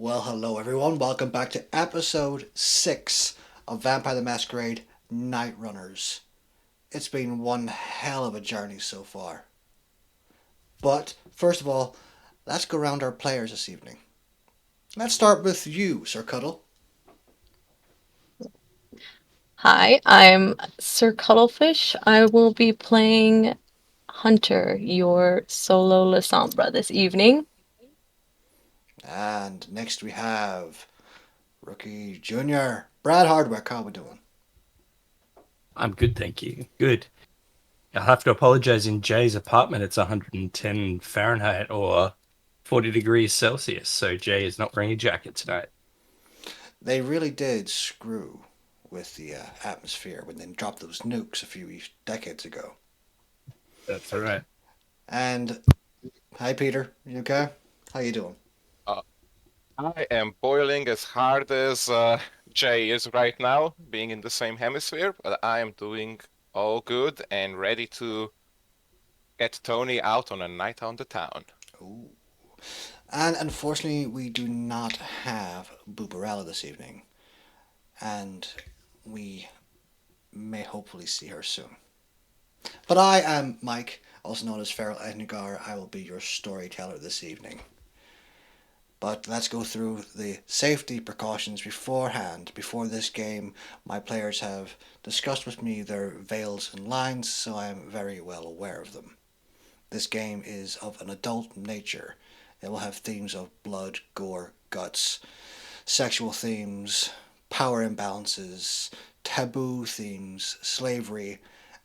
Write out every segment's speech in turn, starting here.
Well, hello everyone. Welcome back to episode 6 of Vampire the Masquerade Nightrunners. It's been one hell of a journey so far. But first of all, let's go round our players this evening. Let's start with you, Sir Cuddle. Hi, I'm Sir Cuttlefish. I will be playing Hunter, your solo Lasombra, this evening. And next we have Rookie Junior. Brad Hardwick, how we doing? I'm good, thank you. Good. I'll have to apologize. In Jay's apartment, it's 110 Fahrenheit or 40 degrees Celsius, so Jay is not wearing a jacket tonight. They really did screw with the atmosphere when they dropped those nukes a few decades ago. That's all right. And hi, Peter. You okay? How you doing? Uh, I am boiling as hard as Jay is right now, being in the same hemisphere, but I am doing all good and ready to get Tony out on a night on the town. Ooh. And unfortunately, we do not have Boobarella this evening, and we may hopefully see her soon. But I am Mike, also known as Feral Edgar. I will be your storyteller this evening. But let's go through the safety precautions beforehand. Before this game, my players have discussed with me their veils and lines, so I am very well aware of them. This game is of an adult nature. It will have themes of blood, gore, guts, sexual themes, power imbalances, taboo themes, slavery,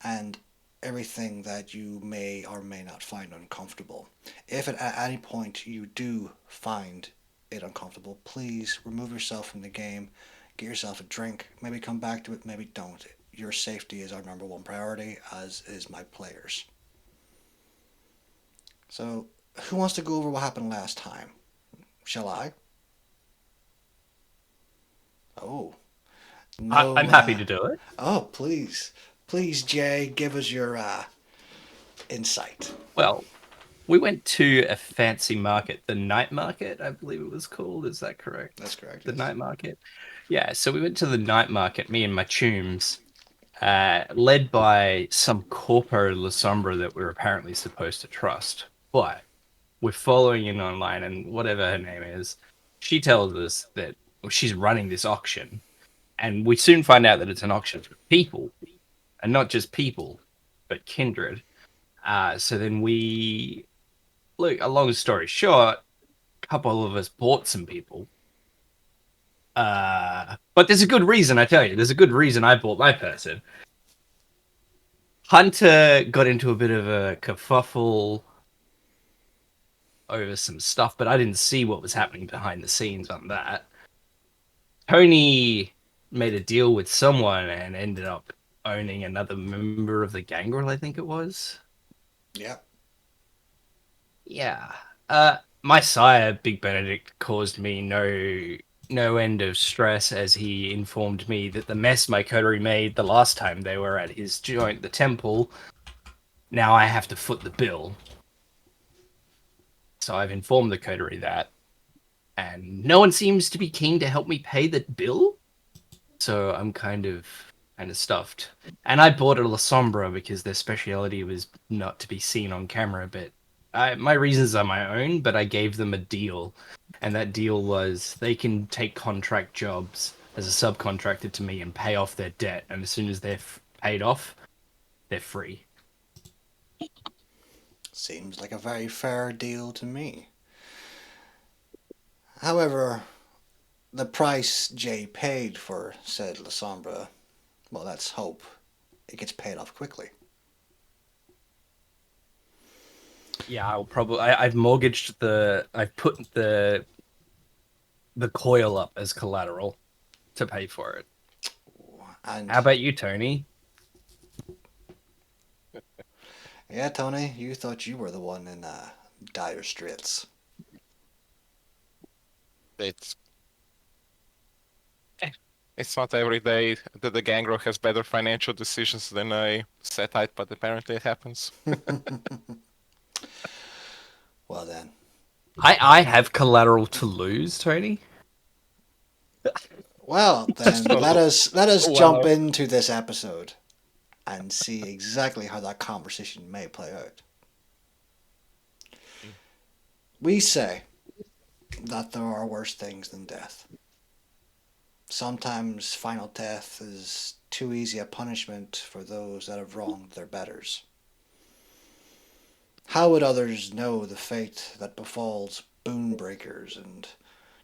and everything that you may or may not find uncomfortable. If at any point you do find it uncomfortable, please remove yourself from the game, get yourself a drink, maybe come back to it, maybe don't. Your safety is our number one priority, as is my players. So, who wants to go over what happened last time? Shall I? Oh, I'm no. happy to do it. Oh, please. Please, Jay, give us your insight. Well, we went to a fancy market, the night market, I believe it was called. Is that That's correct? correct, The yes. night market. Yeah, so we went to the night market, me and my chooms, led by some corpo La Sombra that we're apparently supposed to trust. But we're following in online, and whatever her name is, she tells us that she's running this auction, and we soon find out that it's an auction for people, and not just people, but kindred. So then we look. A long story short, a couple of us bought some people. But there's a good reason, I tell you. There's a good reason I bought my person. Hunter got into a bit of a kerfuffle over some stuff, but I didn't see what was happening behind the scenes on that. Tony made a deal with someone and ended up owning another member of the gangrel, I think it was. Yep. Yeah. My sire, Big Benedict, caused me no end of stress as he informed me that the mess my coterie made the last time they were at his joint, the temple, now I have to foot the bill. So I've informed the coterie that, and no one seems to be keen to help me pay the bill. So I'm kind of stuffed. And I bought a La Sombra because their speciality was not to be seen on camera. But my reasons are my own. But I gave them a deal, and that deal was they can take contract jobs as a subcontractor to me and pay off their debt. And as soon as they're paid off, they're free. Seems like a very fair deal to me. However, the price Jay paid for said La Sombra, well, let's hope it gets paid off quickly. Yeah, I'll probably. I've mortgaged the. I've put the coil up as collateral to pay for it. And How about you, Tony? yeah, Tony, you thought you were the one in dire straits. It's eh, it's not every day that the gangrel has better financial decisions than a Setite, but apparently it happens. Well then, I have collateral to lose, Tony. Well, then So, let us jump well, into this episode and see exactly how that conversation may play out. We say that there are worse things than death. Sometimes final death is too easy a punishment for those that have wronged their betters. How would others know the fate that befalls boon breakers and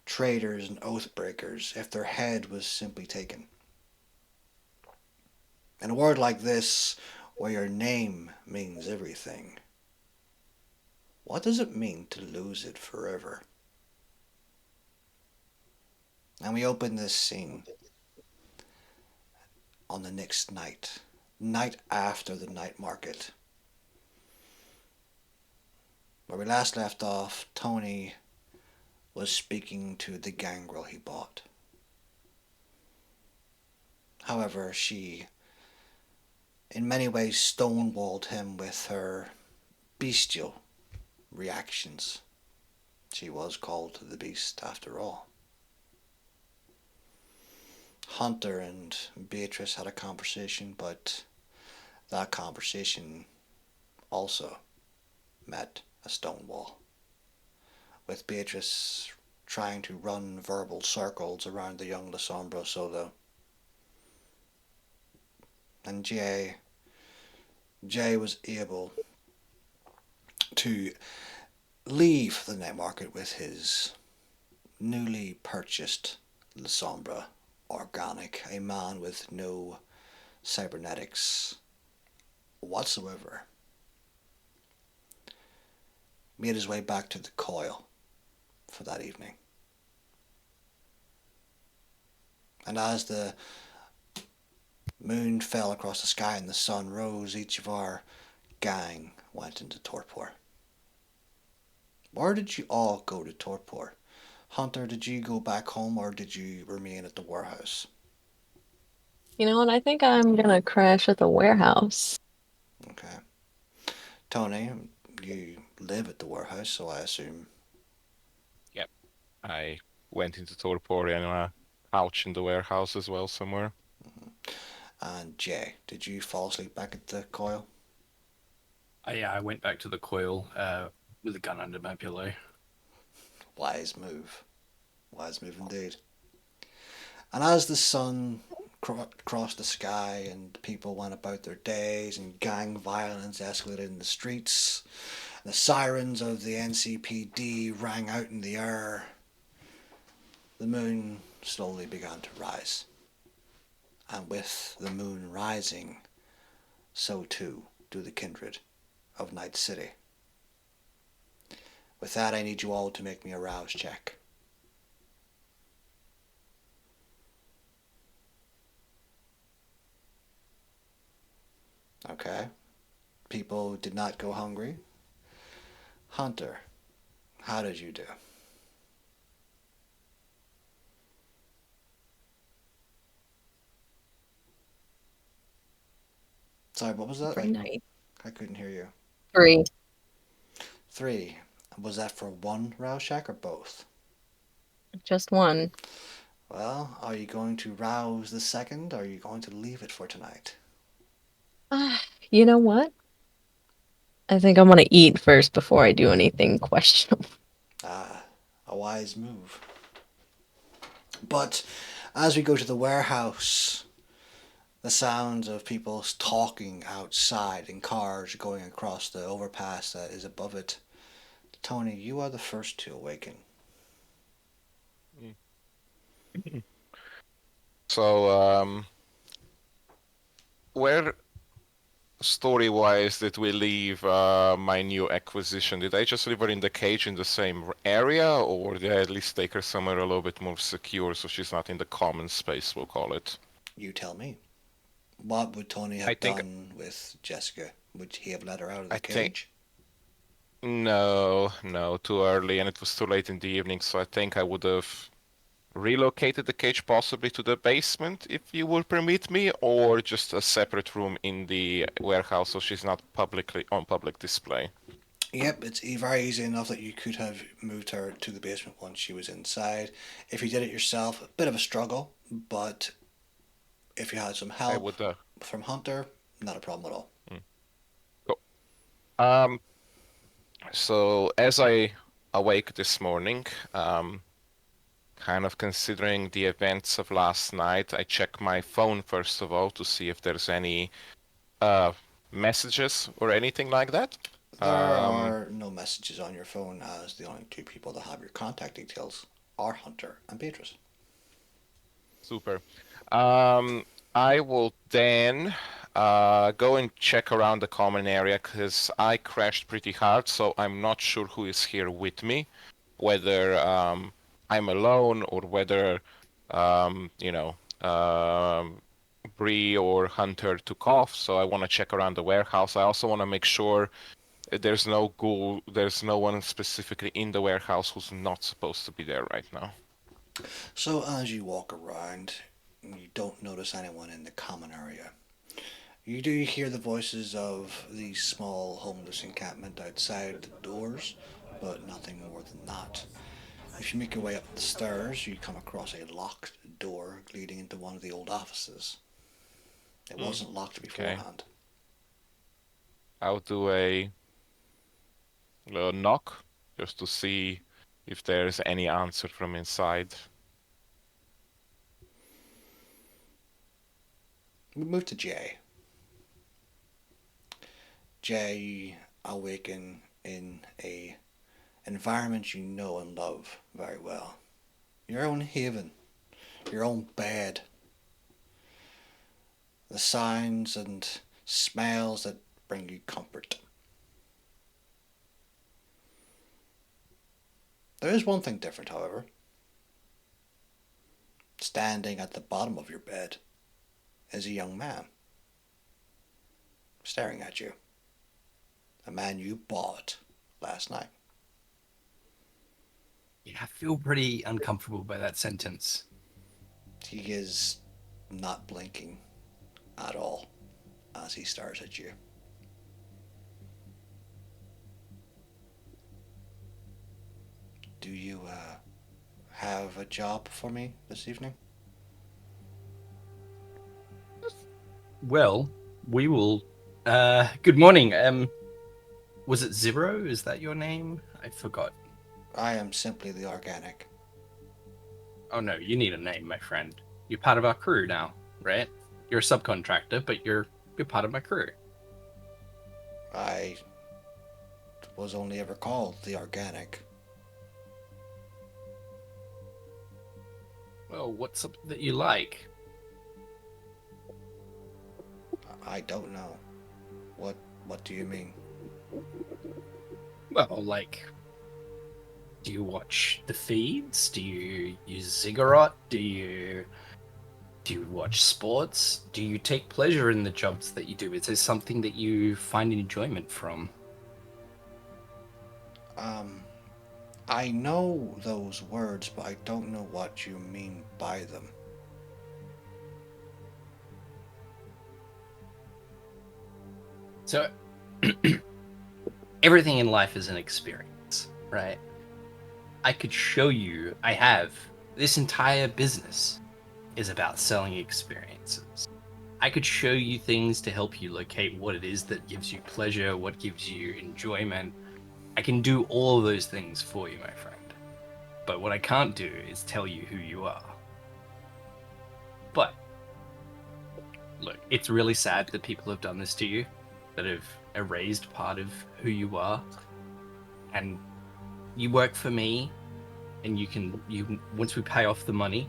traitors and oath breakers if their head was simply taken? In a world like this, where your name means everything, what does it mean to lose it forever? And we open this scene on the next night, night after the night market. Where we last left off, Tony was speaking to the gangrel he bought. However, she in many ways stonewalled him with her bestial reactions. She was called the Beast after all. Hunter and Beatrice had a conversation, but that conversation also met a stone wall, with Beatrice trying to run verbal circles around the young Lasombra solo. And Jay was able to leave the night market with his newly purchased Lasombra organic, a man with no cybernetics whatsoever, made his way back to the coil for that evening. And as the moon fell across the sky and the sun rose, each of our gang went into torpor. Where did you all go to torpor? Hunter, did you go back home or did you remain at the warehouse? You know what? I think I'm gonna crash at the warehouse. Okay. Tony, you live at the warehouse, so I assume. yep. I went into torpor and a couch in the warehouse as well somewhere. And Jay, did you fall asleep back at the coil? Yeah, I went back to the coil with a gun under my pillow. Wise move. Wise move indeed. And as the sun crossed the sky and people went about their days and gang violence escalated in the streets, the sirens of the NCPD rang out in the air, the moon slowly began to rise. And with the moon rising, so too do the kindred of Night City. With that, I need you all to make me a rouse check. Okay. People did not go hungry. Hunter, how did you do? Sorry, what was that? Every night. I couldn't hear you. 3. 3. Was that for one rouse check or both? Just one. Well, are you going to rouse the second or are you going to leave it for tonight? You know what? I think I'm gonna eat first before I do anything questionable. Ah, a wise move. But as we go to the warehouse, the sounds of people talking outside and cars going across the overpass that is above it. Tony, you are the first to awaken. So, where story-wise did we leave my new acquisition? Did I just leave her in the cage in the same area, or did I at least take her somewhere a little bit more secure so she's not in the common space, we'll call it? You tell me. What would Tony I have think done with Jessica? Would he have let her out of the I think cage? no, no, too early, and it was too late in the evening, so I think I would have relocated the cage possibly to the basement, if you will permit me, or just a separate room in the warehouse so she's not publicly on public display. Yep, it's very easy enough that you could have moved her to the basement once she was inside. If you did it yourself, a bit of a struggle, but if you had some I help would. from Hunter, not a problem at all. Mm, cool. Um, so as I awake this morning, kind of considering the events of last night, I check my phone first of all to see if there's any uh messages or anything like that. There Um, are no messages on your phone as the only two people that have your contact details are Hunter and Beatrice. Super. Um, I will then go and check around the common area because I crashed pretty hard, so I'm not sure who is here with me, whether I'm alone or whether you know, Bree or Hunter took off. So I want to check around the warehouse. I also want to make sure there's no ghoul, there's no one specifically in the warehouse who's not supposed to be there right now. So as you walk around, you don't notice anyone in the common area. You do hear the voices of the small homeless encampment outside the doors, but nothing more than that. If you make your way up the stairs, you come across a locked door leading into one of the old offices. It Hmm, wasn't locked okay. beforehand. I'll do a little knock just to see if there's any answer from inside. We move to Jay. Jay, awaken in a environment you know and love very well. Your own haven, your own bed, the sounds and smells that bring you comfort. There is one thing different, however. Standing at the bottom of your bed is a young man staring at you. A man you bought last night. Yeah, I feel pretty uncomfortable by that sentence. He is not blinking at all as he stares at you. Do you have a job for me this evening? Well, we will. Good morning. Was it Zero? Is that your name? I forgot. I am simply the organic. Oh no, you need a name, my friend. You're part of our crew now, right? You're a subcontractor, but you're part of my crew. I was only ever called the organic. Well, what's something that you like? I don't know. What do you mean? Well, like, do you watch the feeds? Do you use Ziggurat? Do you watch sports? Do you take pleasure in the jobs that you do? Is there something that you find enjoyment from? Um, I know those words, but I don't know what you mean by them. So, everything in life is an experience, right? I could show you, I have. This entire business is about selling experiences. I could show you things to help you locate what it is that gives you pleasure, what gives you enjoyment. I can do all of those things for you, my friend. But what I can't do is tell you who you are. But, look, it's really sad that people have done this to you, that have erased part of who you are. And you work for me, and you once we pay off the money,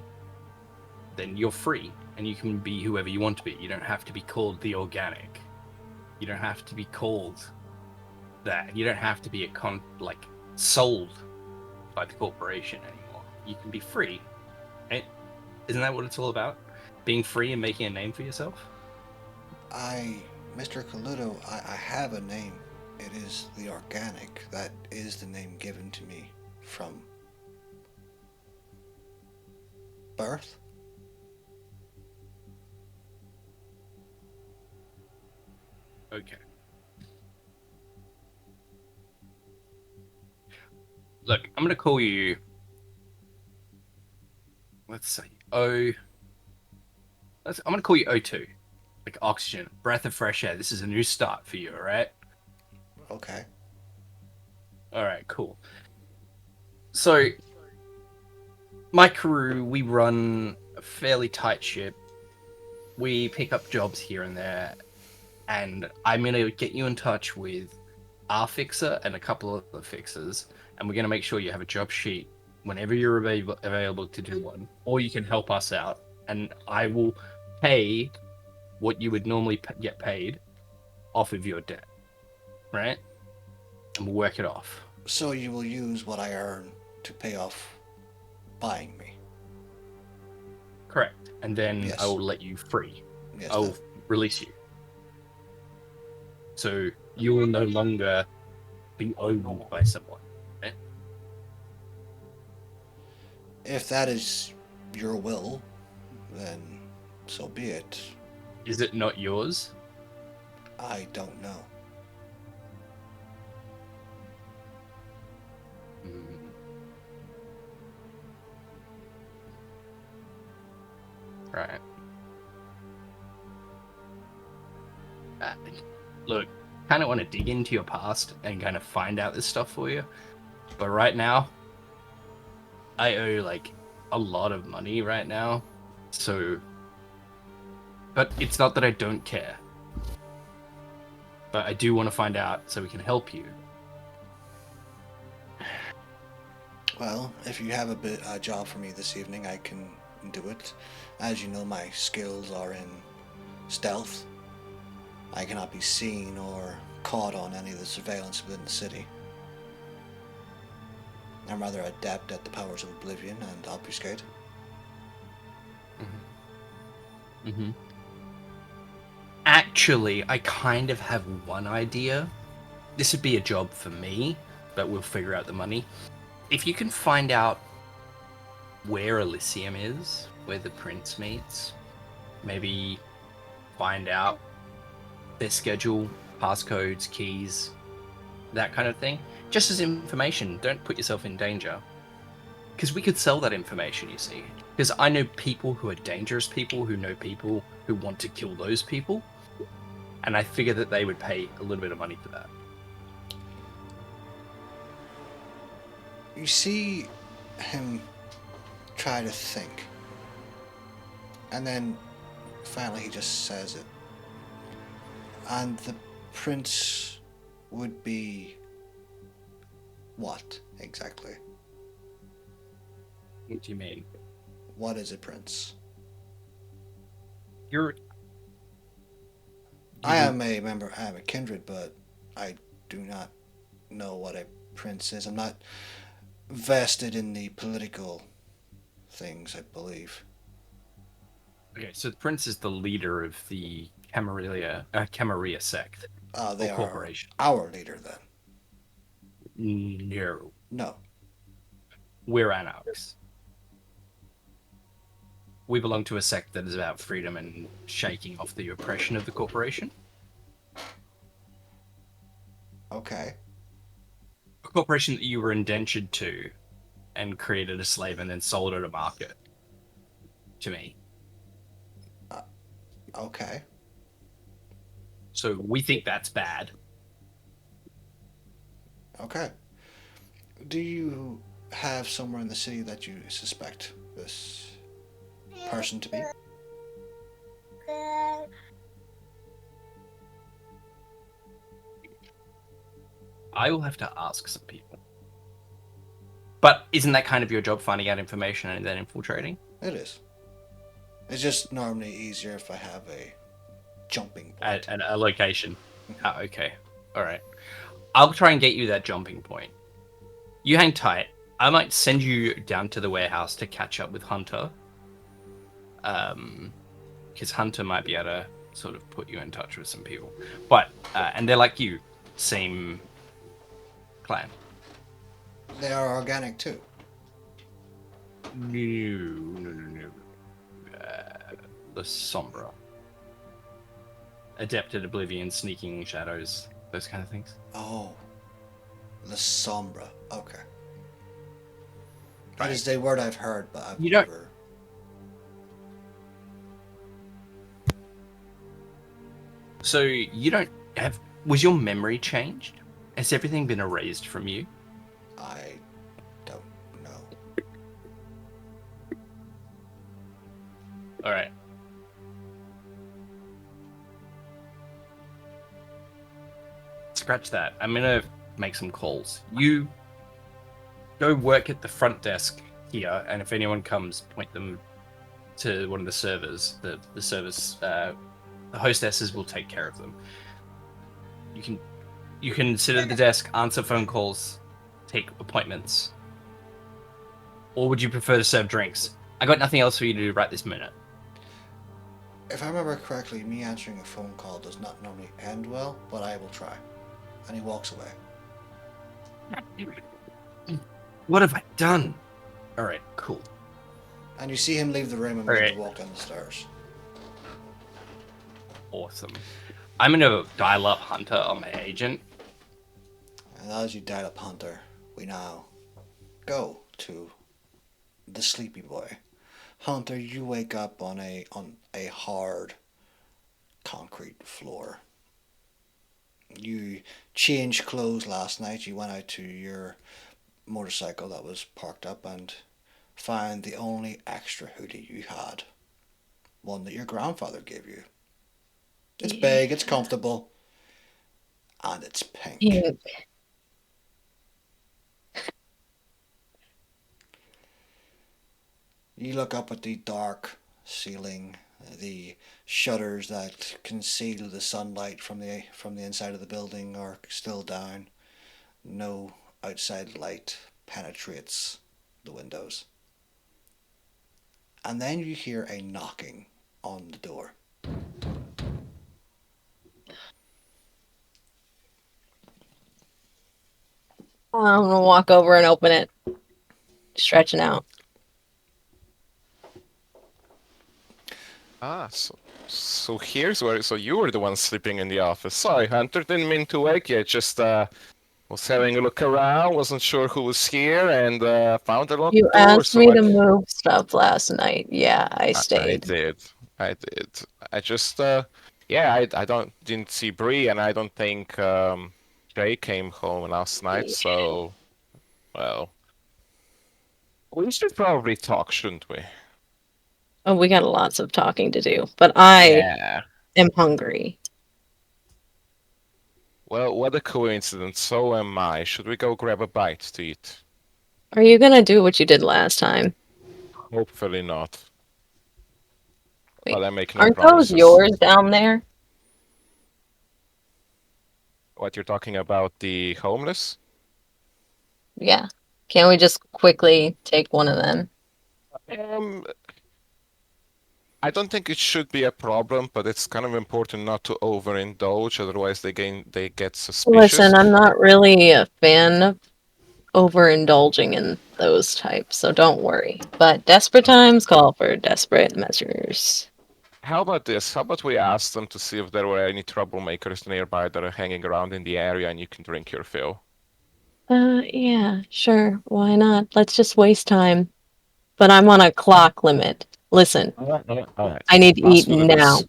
then you're free and you can be whoever you want to be. You don't have to be called the organic. You don't have to be called that. You don't have to be sold by the corporation anymore. You can be free. Right? Isn't that what it's all about? Being free and making a name for yourself? Mr. Kaluto, I have a name. It is the organic. That is the name given to me from birth. Okay. Look, I'm gonna call you. Let's say I'm gonna call you O2, like oxygen, breath of fresh air. This is a new start for you, all right? Okay. All right, cool. So, my crew, we run a fairly tight ship. We pick up jobs here and there, and I'm gonna get you in touch with our fixer and a couple of other fixers, and we're gonna make sure you have a job sheet whenever you're available to do one, or you can help us out, and I will pay what you would normally get paid off of your debt, right? And we'll work it off. So you will use what I earn to pay off buying me. Correct. And then Yes. I will let you free. Yes. I'll release you. So you will no longer be owned by someone. Right? If that is your will, then so be it. Is it not yours? I don't know. Mm. Right. Look, kind of want to dig into your past and kind of find out this stuff for you. But right now, I owe like a lot of money right now. So, but it's not that I don't care. But I do want to find out so we can help you. Well, if you have a job for me this evening, I can do it. As you know, my skills are in stealth. I cannot be seen or caught on any of the surveillance within the city. I'm rather adept at the powers of oblivion and obfuscate. Mm-hmm. Actually, I kind of have one idea. This would be a job for me, but we'll figure out the money. If you can find out where Elysium is, where the prince meets, maybe find out their schedule, passcodes, keys, that kind of thing. Just as information, don't put yourself in danger. Because we could sell that information, you see. Because I know people who are dangerous people who know people who want to kill those people. And I figure that they would pay a little bit of money for that. You see him try to think. And then finally he just says it. And the prince would be what exactly? What do you mean? What is a prince? I am a member, I am a kindred, but I do not know what a prince is. I'm not vested in the political things, I believe. Okay, so the prince is the leader of the Camarilla sect. They or are corporation. our leader then. No. No. We're anarchs. We belong to a sect that is about freedom and shaking off the oppression of the corporation. Okay. A corporation that you were indentured to and created a slave and then sold at a market to me. Okay. So we think that's bad. Okay. Do you have somewhere in the city that you suspect this person to be? I will have to ask some people. But isn't that kind of your job, finding out information and then infiltrating? It is. It's just normally easier if I have a jumping point. At a location. Ah, okay. All right. I'll try and get you that jumping point. You hang tight. I might send you down to the warehouse to catch up with Hunter. Because Hunter might be able to sort of put you in touch with some people. But, and they're like you, same clan. They are organic too. No. The Sombra. Adept at Oblivion, sneaking shadows, those kind of things. Oh. The Sombra. Okay. It is the word I've heard, but I've You don't. never. So you don't have. Was your memory changed? Has everything been erased from you? I don't know. All right. Scratch that. I'm gonna make some calls. You go work at the front desk here, and if anyone comes, point them to one of the servers. The service, the hostesses will take care of them. You can sit at the desk, answer phone calls, take appointments, or would you prefer to serve drinks? I got nothing else for you to do right this minute. If I remember correctly, me answering a phone call does not normally end well, but I will try. And he walks away. What have I done? All right, cool. And you see him leave the room and begin to walk down the stairs. Awesome. I'm gonna dial up Hunter on my agent. And as you dial up Hunter, we now go to the sleepy boy. Hunter, you wake up on a hard concrete floor. You changed clothes last night. You went out to your motorcycle that was parked up and found the only extra hoodie you had. One that your grandfather gave you. It's big, it's comfortable, and it's pink. Pink. You look up at the dark ceiling, the shutters that conceal the sunlight from the inside of the building are still down. No outside light penetrates the windows. And then you hear a knocking on the door. I'm gonna walk over and open it, stretching out. So here's where. So you were the one sleeping in the office. Sorry, Hunter. Didn't mean to wake you. Just was having a look around. Wasn't sure who was here, and found a locked You door. asked So me to move stuff last night. Yeah, I I stayed. did. I did. I just yeah. I didn't see Bree, and I don't think Jay came home last night. So well, we should probably talk, shouldn't we? Oh, we got lots of talking to do, but I Yeah. am hungry. Well, what a coincidence. So am I. Should we go grab a bite to eat? Are you gonna do what you did last time? Hopefully not. Wait, But I make no aren't those promises. yours down there? What you're talking about, the homeless? Yeah. Can't we just quickly take one of them? Um, I don't think it should be a problem, but it's kind of important not to overindulge, otherwise they get suspicious. Listen, I'm not really a fan of overindulging in those types, so don't worry. But desperate times call for desperate measures. How about this? How about we ask them to see if there were any troublemakers nearby that are hanging around in the area and you can drink your fill? Yeah, sure. Why not? Let's just waste time. But I'm on a clock limit. Listen, All right. I need to Last eat word of now. this.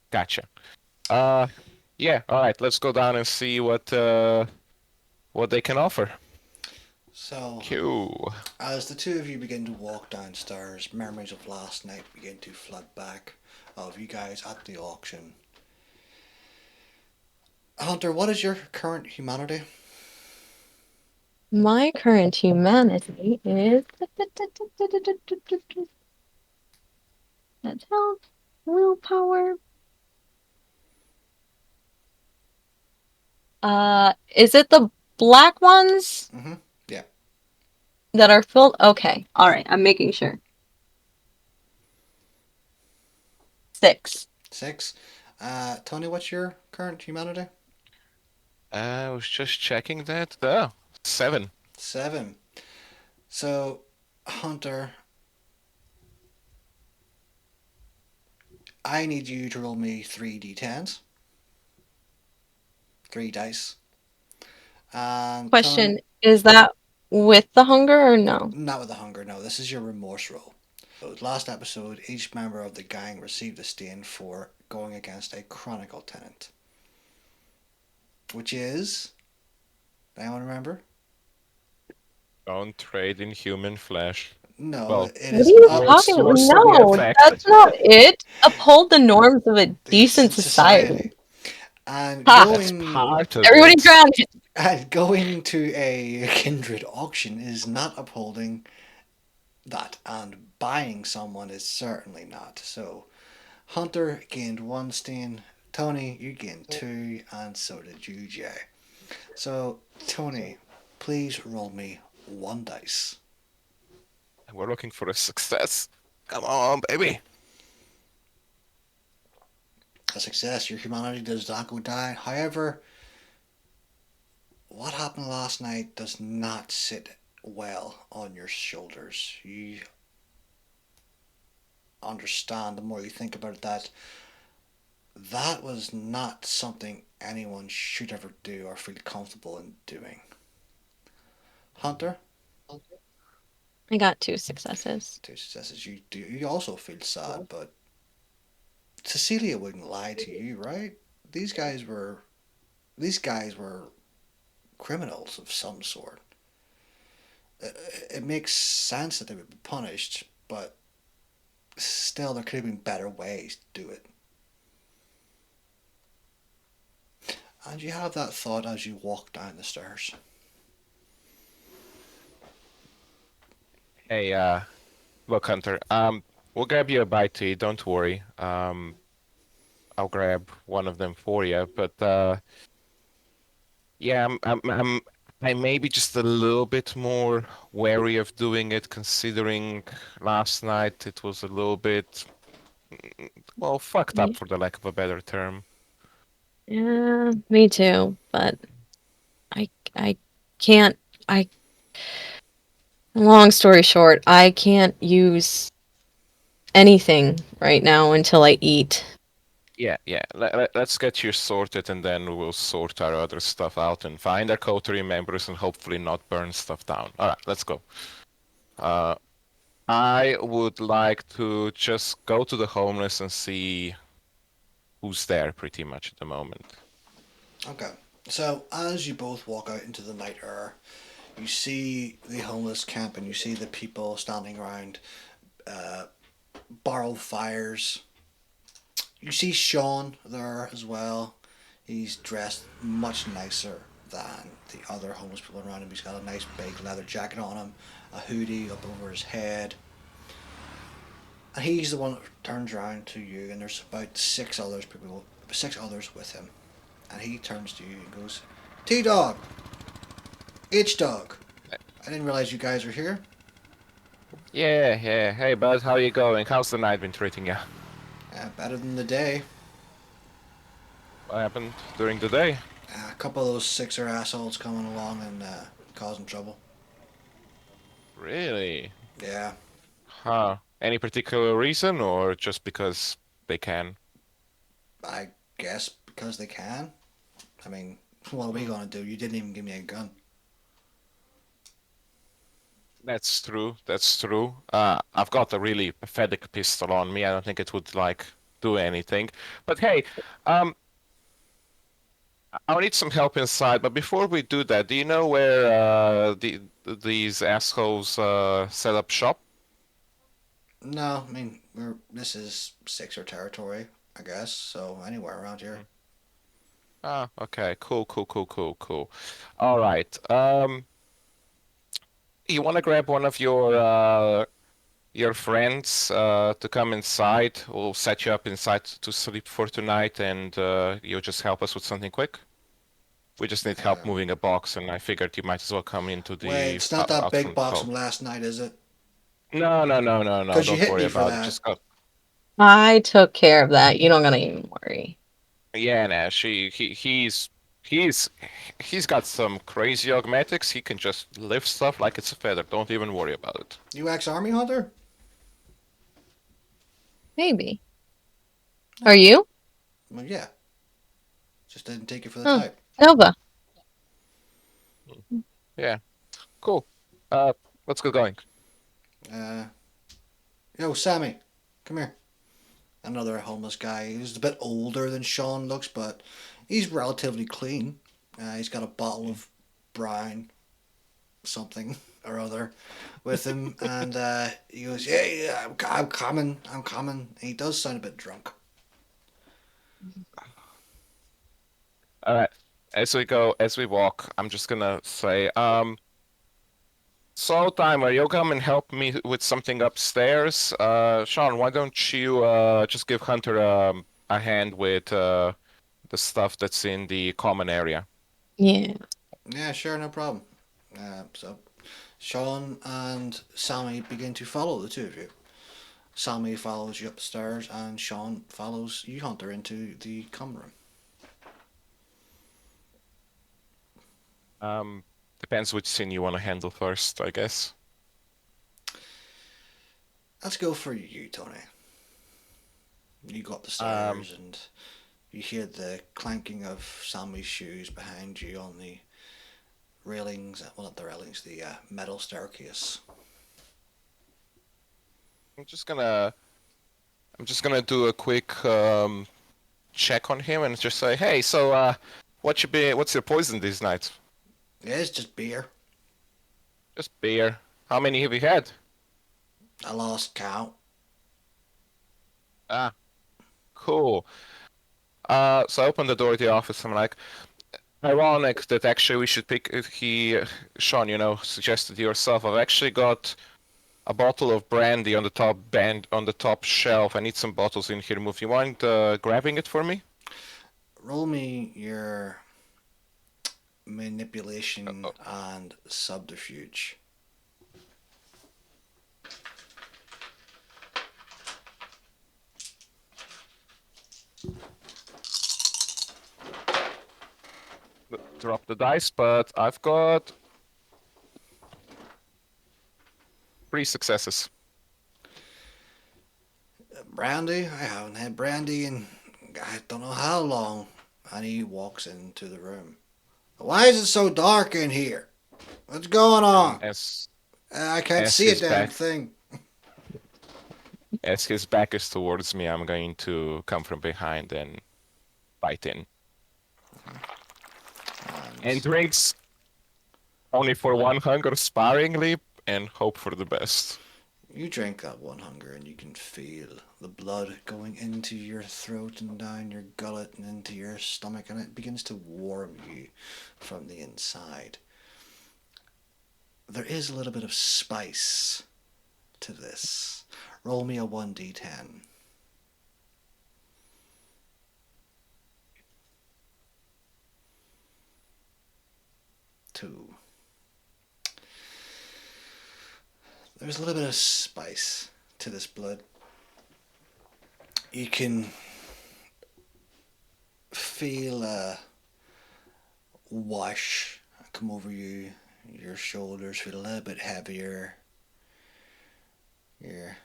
Gotcha. Yeah, all right, let's go down and see what they can offer. So, Q. as the two of you begin to walk downstairs, memories of last night begin to flood back of you guys at the auction. Hunter, what is your current humanity? My current humanity is that's health, willpower. Is it the black ones Mm-hmm. Yeah. that are filled? Okay, all right. I'm making sure. 6. 6. Tony, what's your current humanity? I was just checking that. Oh, 7. 7. So, Hunter, I need you to roll me 3d10s. 3 dice. And Question: Is that With the hunger or no? Not with the hunger, no. This is your remorse roll. Last episode, each member of the gang received a stain for going against a chronicle tenant, which is. Anyone remember? Don't trade in human flesh. No, Well, it What are is you up. words talking? words to the No, effect. that's not it. Uphold the norms of a decent Decent society. society. And Ha! That's going part of Everybody it. drown it. and going to a kindred auction is not upholding that, and buying someone is certainly not. So Hunter gained one stain, Tony, you gained two, and so did you, Jay. So Tony, please roll me one dice. We're looking for a success. Come on, baby. A success. Your humanity does not go down. However, what happened last night does not sit well on your shoulders. You understand the more you think about it that that was not something anyone should ever do or feel comfortable in doing. Hunter, I got 2 successes. two successes. You also feel sad, but Cecilia wouldn't lie to you, right? These guys were these guys were criminals of some sort. It makes sense that they would be punished, but still, there could have been better ways to do it. And you have that thought as you walk down the stairs. Hey, look, Hunter. We'll grab you a bite to eat. Don't worry. I'll grab one of them for you. But yeah, I may be just a little bit more wary of doing it, considering last night it was a little bit, well, fucked up Me, for the lack of a better term. yeah, me too. But I can't. I. Long story short, I can't use anything right now until I eat. Yeah, yeah. Let's get you sorted, and then we'll sort our other stuff out and find our coterie members and hopefully not burn stuff down. All right, let's go. Uh, I would like to just go to the homeless and see who's there pretty much at the moment. Okay. So, as you both walk out into the night air, you see the homeless camp and you see the people standing around uh, borrowed fires. You see Sean there as well. He's dressed much nicer than the other homeless people around him. He's got a nice big leather jacket on him, a hoodie up over his head. And he's the one that turns around to you, and there's about six others with him. And he turns to you and goes, T Dog, H Dog. I didn't realize you guys were here. Yeah, yeah. Hey, bud, how you going? How's the night been treating you? Better than the day. What happened during the day? A couple of those sixer assholes coming along and causing trouble. Really? Yeah, Huh. Any particular reason, or just because they can? I guess because they can. I mean, what are we Hmm. gonna do? You didn't even give me a gun. That's true. That's true. I've got a really pathetic pistol on me. I don't think it would like do anything. But hey, um, I'll need some help inside. But before we do that, do you know where these assholes set up shop? No, I mean this is sixer territory, I guess. So anywhere around here. Hmm. Ah, okay. Cool, cool, cool, cool, cool. All right. You want to grab one of your friends to come inside? We'll set you up inside to sleep for tonight, and you'll just help us with something quick. We just need help Um, moving a box, and I figured you might as well come into Wait, the it's not that out big from the box pub. from last night, is it? No, no, no, no, no. Because you Don't hit worry me for about it. that. Just go. I took care of that. You don't gotta even worry. Yeah, nah, he's he's got some crazy augmetics. He can just lift stuff like it's a feather. Don't even worry about it. You ex-army hunter? Maybe. Are No. you? Well, yeah. Just didn't take it for the Huh. type. Nova. Yeah, cool. Uh, let's get going. Uh, Yo, Sammy, come here. Another homeless guy. He's a bit older than Sean looks, but he's relatively clean. He's got a bottle of brown something or other with him, and he goes, "Yeah, yeah, I'm coming, I'm coming." He does sound a bit drunk. All right. As we walk, I'm just gonna say, so Timer, you come and help me with something upstairs. Sean, why don't you just give Hunter a hand with the stuff that's in the common area? Yeah. Yeah, sure, no problem. So Sean and Sammy begin to follow the two of you. Sammy follows you upstairs, and Sean follows you, Hunter, into the common room. Um, Depends which scene you want to handle first, I guess. Let's go for you, Tony. You go up the Um, stairs, and you hear the clanking of Sammy's shoes behind you on the railings. Well, not the railings, the metal staircase. I'm just gonna I'm just gonna do a quick check on him and just say, hey, so what's your poison this night? Yeah, it's just beer. Just beer. How many have you had? I lost count. Ah, cool. So I open the door to the office. I'm like, ironic that actually we should pick. Sean, suggested yourself. I've actually got a bottle of brandy on the top shelf. I need some bottles in here. Move. You mind grabbing it for me? Roll me your manipulation Oh, and subterfuge. drop the dice, but I've got 3 successes. Brandy? I haven't had brandy in I don't know how long. And he walks into the room. Why is it so dark in here? What's going And on? as I can't as see a his damn back thing. as his back is towards me, I'm going to come from behind and bite in. And And drinks only for one hunger sparingly and hope for the best. you drink that one hunger, and you can feel the blood going into your throat and down your gullet and into your stomach, and it begins to warm you from the inside. There is a little bit of spice to this. Roll me a 1d10. 2. There's a little bit of spice to this blood. You can feel a wash come over you. Your shoulders feel a little bit heavier. You're,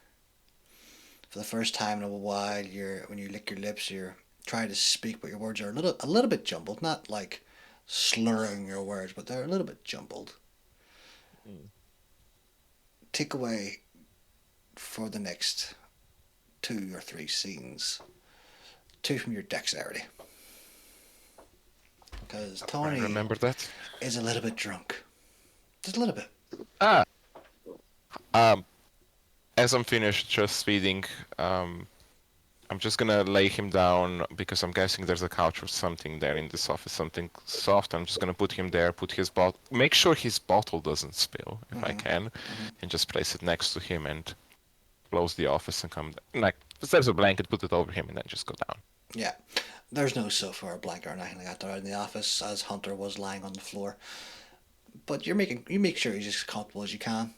for the first time in a while, when you lick your lips, you're trying to speak, but your words are a little bit jumbled. Not like slurring your words, but they're a little bit jumbled. Mm. Take away for the next 2 or 3 scenes 2 from your dexterity. Because I Tony remember that. is a little bit drunk. Just a little bit. Ah, um, as I'm finished just feeding, I'm just gonna lay him down because I'm guessing there's a couch or something there in this office, something soft. I'm just gonna put him there, put his bottle, make sure his bottle doesn't spill if I can, and just place it next to him and close the office and come like if there's a blanket, put it over him and then just go down. Yeah. There's no sofa or blanket or anything like that there in the office, as Hunter was lying on the floor. But you make sure he's as comfortable as you can.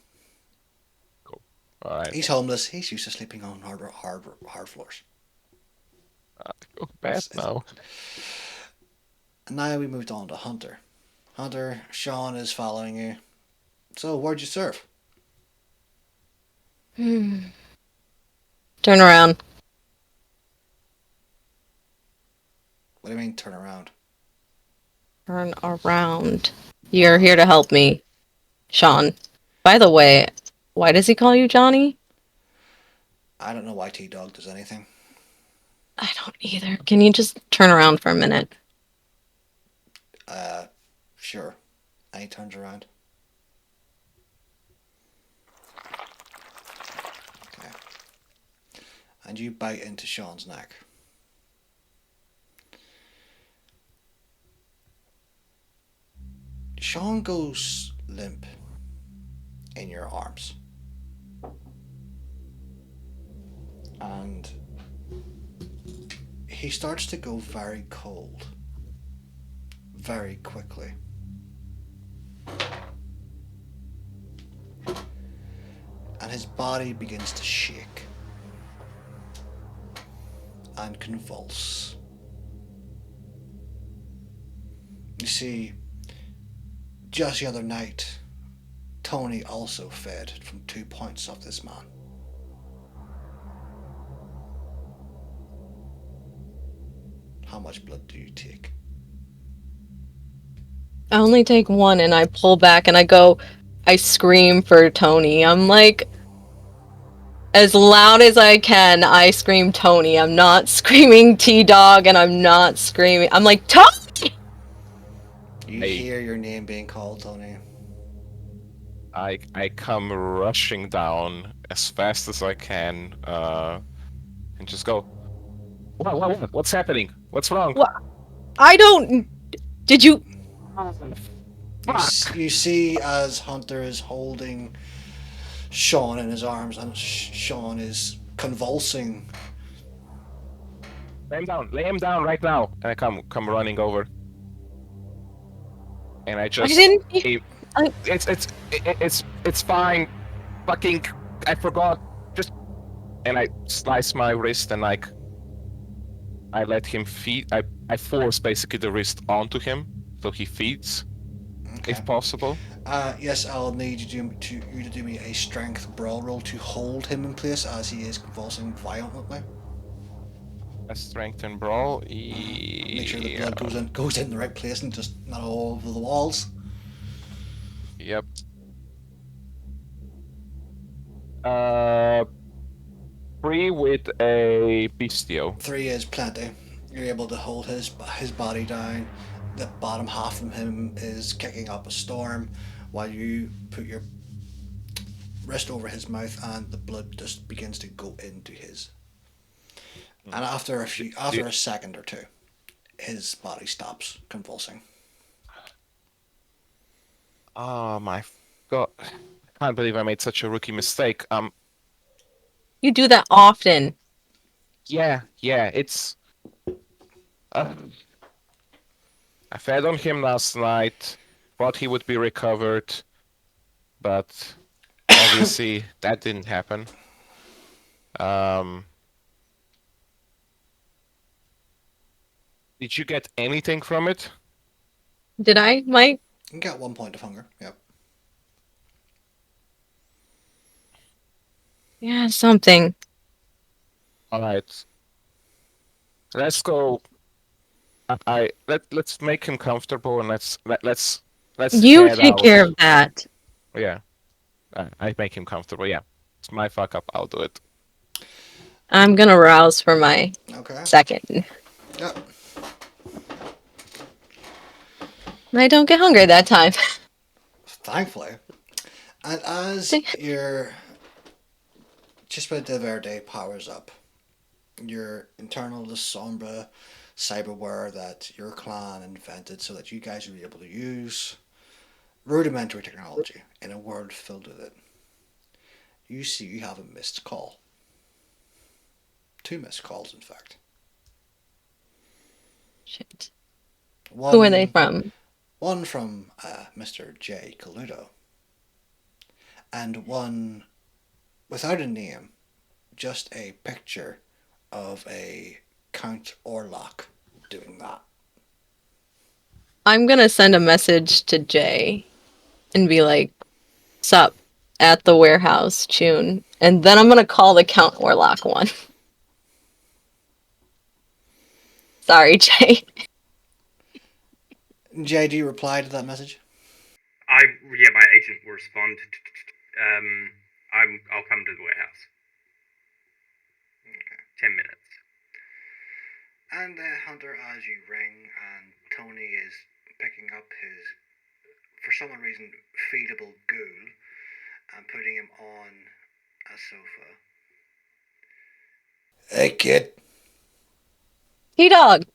Cool. All right. He's homeless. He's used to sleeping on hard floors. Go to bed now. And now we moved on to Hunter. Hunter, Sean is following you. So where'd you serve? Turn around. What do you mean turn around? Turn around. You're here to help me, Sean. By the way, why does he call you Johnny? I don't know why T-Dog does anything. I don't either. Can you just turn around for a minute? Sure. And he turns around. Okay. And you bite into Sean's neck. Sean goes limp in your arms. And he starts to go very cold. Very quickly. And his body begins to shake and convulse. You see, just the other night, Tony also fed from 2 points of this man. How much blood do you take? I only take one and I pull back and I scream for Tony. I'm like, as loud as I can, I scream Tony. I'm not screaming T-Dog and I'm not screaming. I'm like, Tony! You hear your name being called, Tony. I come rushing down as fast as I can, and just go. What's happening? What's wrong? What? I don't. Did you? You see as Hunter is holding Sean in his arms and Sean is convulsing. Lay him down right now. And I come running over, and I I just. didn't. It's fine. Fucking, I forgot. Just, and I slice my wrist and like. I let him feed. I force basically the wrist onto him so he feeds, Okay. if possible. Yes, I'll need you to do me a strength brawl roll to hold him in place as he is convulsing violently. A strength and brawl. Make sure the blood goes in the right place and just not all over the walls. Yep. 3 with a bistio. 3 is plenty. You're able to hold his body down. The bottom half of him is kicking up a storm, while you put your wrist over his mouth, and the blood just begins to go into his. And after a second or two, his body stops convulsing. Oh my god! I can't believe I made such a rookie mistake. You do that often. Yeah. It's. I fed on him last night. Thought he would be recovered, but obviously that didn't happen. Did you get anything from it? Did I, Mike? You get 1 point of hunger. Yep. Yeah, something. All right. Let's go. Let's make him comfortable and let's You head take out. care of that. Yeah, I make him comfortable. Yeah, it's my fuck up. I'll do it. I'm gonna rouse for my Okay. second. Yep. I don't get hungry that time. Thankfully. And as your Chispa de Verde powers up, your internal Sombra cyberware that your clan invented so that you guys would be able to use rudimentary technology in a world filled with it. You see you have a missed call. 2 missed calls, in fact. Shit. One, Who are they from? One from Mr. J. Coludo. And one without a name, just a picture of a Count Orlok doing that. I'm gonna send a message to Jay and be like, "Sup, at the warehouse, tune." And then I'm gonna call the Count Orlok one. Sorry, Jay. Jay, do you reply to that message? My agent will respond. I'll come to the warehouse. Okay. 10 minutes. And Hunter, as you ring, and Tony is picking up his, for some reason, feedable ghoul and putting him on a sofa. Hey, kid. T-Dog!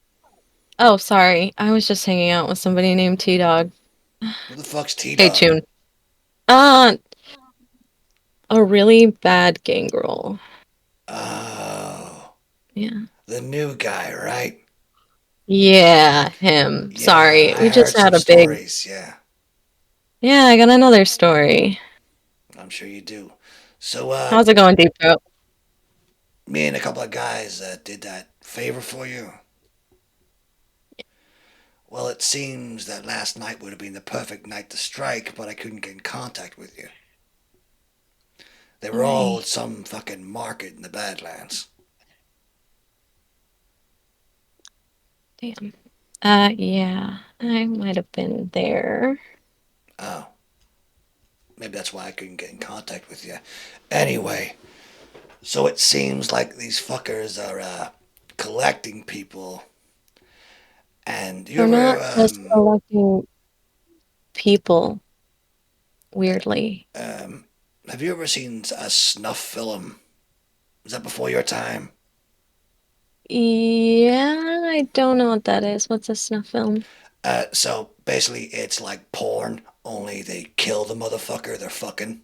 Oh, sorry. I was just hanging out with somebody named T-Dog. Who the fuck's T-Dog? Hey, Tune. A really bad gangrel. Oh. Yeah. The new guy, right? Yeah, him. Yeah, Sorry. I We just heard had some a big... stories, yeah. Yeah, I got another story. I'm sure you do. So, How's it going, Deep Throat? me and a couple of guys did that favor for you. Well, it seems that last night would have been the perfect night to strike, but I couldn't get in contact with you. They were all at some fucking market in the Badlands. Damn. Yeah. I might have been there. Oh. Maybe that's why I couldn't get in contact with you. Anyway, so it seems like these fuckers are collecting people. And you They're ever, not just collecting people, weirdly. have you ever seen a snuff film? Was that before your time? Yeah, I don't know what that is. What's a snuff film? So basically it's like porn, only they kill the motherfucker they're fucking.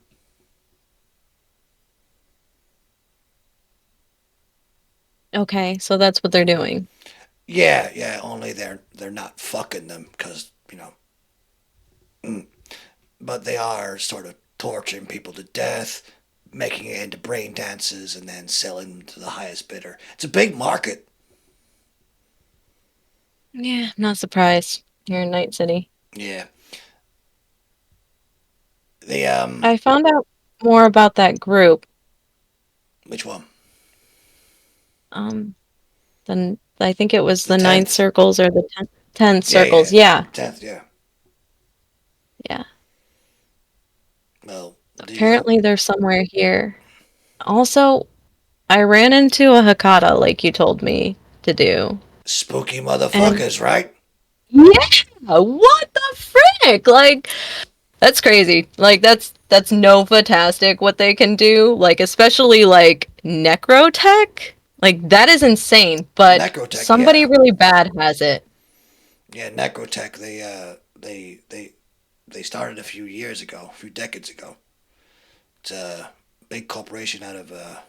Okay, so that's what they're doing. Yeah, only they're not fucking them, because, but they are sort of torturing people to death, making it into brain dances, and then selling them to the highest bidder. It's a big market. Yeah, I'm not surprised. Here in Night City. Yeah. The I found out more about that group. which one? Then I think it was the 9th 10th? circles or the 10 Yeah, circles. yeah. Yeah. 10th, yeah. Yeah. Well, Apparently they're somewhere here. Also, I ran into a Hakata like you told me to do. spooky And motherfuckers, right? yeah, what the frick? Like, that's crazy. Like, that's Nova-tastic what they can do. Like, especially like necrotech. Like, that is insane. But Necrotech, somebody yeah. really bad has it. Yeah, Necrotech, they started a few decades ago. It's a big corporation out of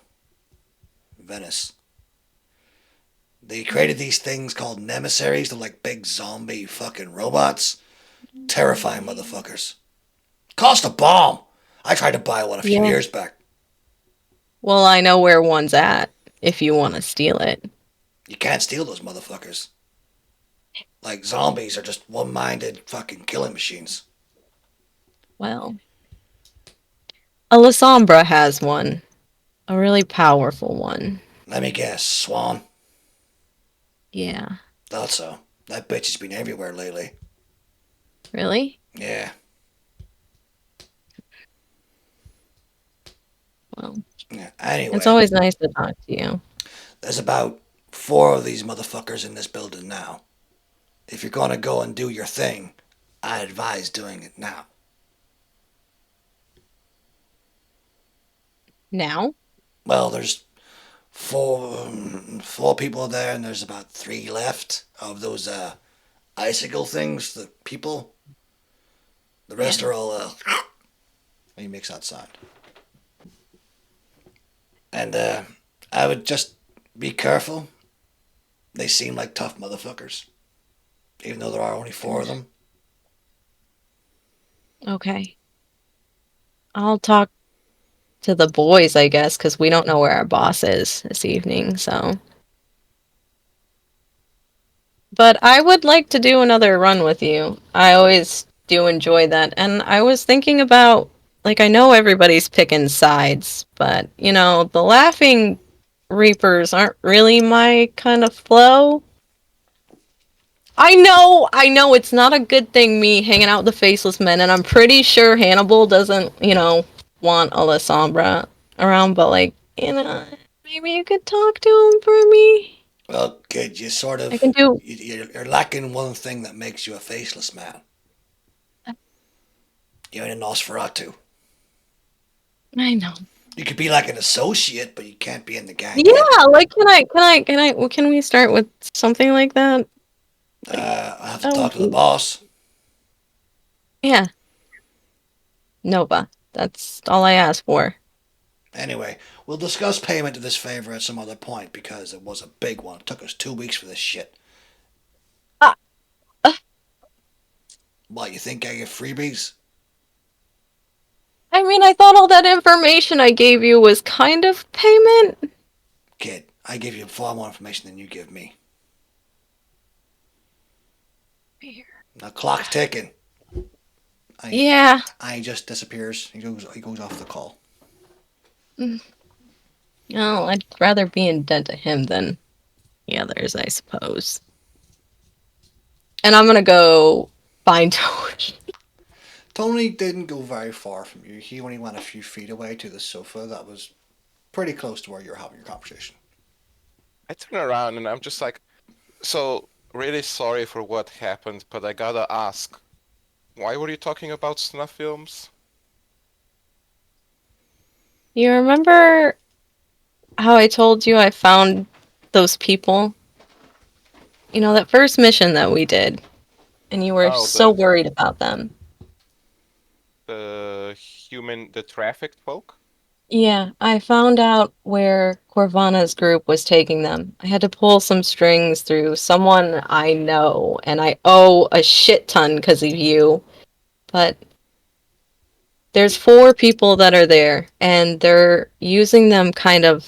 Venice. They created these things called Nemesaries. They're like big zombie fucking robots. Terrifying motherfuckers. Cost a bomb. I tried to buy one a few Yeah. years back. Well, I know where one's at if you want to steal it. You can't steal those motherfuckers. Like, zombies are just one-minded fucking killing machines. Well, Alessandra has one. A really powerful one. Let me guess, Swan? Yeah. Thought so. That bitch has been everywhere lately. Really? Yeah. Well, Yeah. Anyway, it's always nice to talk to you. there's about 4 of these motherfuckers in this building now. If you're gonna go and do your thing, I advise doing it now. Now? Well, there's four people there, and there's about 3 left of those icicle things. The people. The rest are all he makes that sound. And I would just be careful. They seem like tough motherfuckers, even though there are only 4 of them. Okay. I'll talk to the boys, I guess, because we don't know where our boss is this evening, so. But I would like to do another run with you. I always do enjoy that. And I was thinking about, like, I know everybody's picking sides, but, the Laughing Reapers aren't really my kind of flow. I know, it's not a good thing me hanging out with the Faceless Men, and I'm pretty sure Hannibal doesn't, want Alessandra around, but like, maybe you could talk to him for me. Well, kid, you sort I of can do. you're lacking one thing that makes you a faceless man. You ain't a Nosferatu. I know. You could be like an associate, but you can't be in the gang, kid. Yeah, like, well, can we start with something like that? Like, I have to that would talk to the be, boss. yeah, Nova. That's all I asked for. Anyway, we'll discuss payment to this favor at some other point because it was a big one. It took us 2 weeks for this shit. Uh, uh, What, you think I get freebies? I mean, I thought all that information I gave you was kind of payment. Kid, I give you far more information than you give me. The clock's ticking. Yeah. I just disappears. He goes off the call. Well, I'd rather be in debt to him than the others, I suppose. And I'm gonna go find Tony. Tony didn't go very far from you. He only went a few feet away to the sofa that was pretty close to where you were having your conversation. I turn around and I'm just like, so really sorry for what happened, but I gotta ask, why were you talking about snuff films? You remember how I told you I found those people? You know, that first mission that we did, and you were Oh, so worried about them. the trafficked folk? Yeah, I found out where Corvana's group was taking them. I had to pull some strings through someone I know, and I owe a shit ton because of you. But there's 4 people that are there, and they're using them kind of.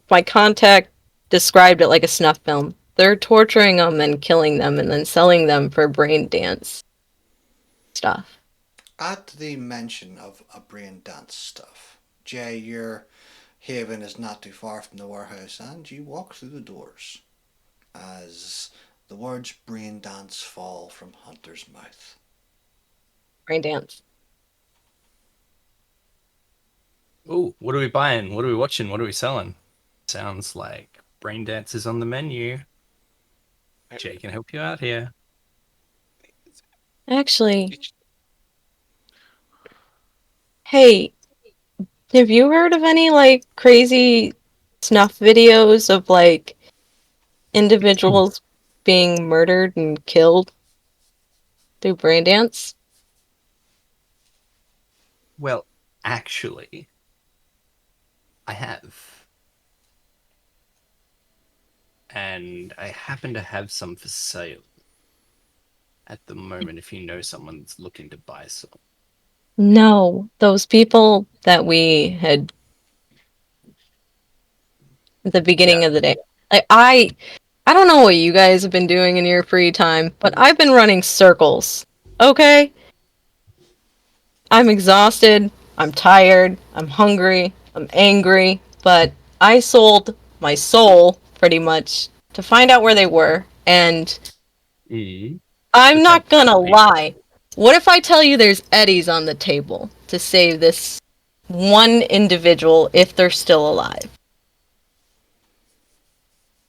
My contact described it like a snuff film. They're torturing them and killing them, and then selling them for brain dance stuff. At the mention of a brain dance stuff, Jay, your haven is not too far from the warehouse, and you walk through the doors as the words brain dance fall from Hunter's mouth. Brain dance. Ooh, what are we buying? What are we watching? What are we selling? Sounds like brain dance is on the menu. Jay can help you out here. Actually, hey, have you heard of any like crazy snuff videos of like individuals being murdered and killed through brain dance? Well, actually, I have. And I happen to have some for sale at the moment if you know someone that's looking to buy some. No, those people that we had at the beginning Yeah. of the day. Like I don't know what you guys have been doing in your free time, but I've been running circles. Okay? I'm exhausted, I'm tired, I'm hungry, I'm angry, but I sold my soul pretty much to find out where they were, and I'm not gonna Potentially. lie. What if I tell you there's eddies on the table to save this one individual if they're still alive?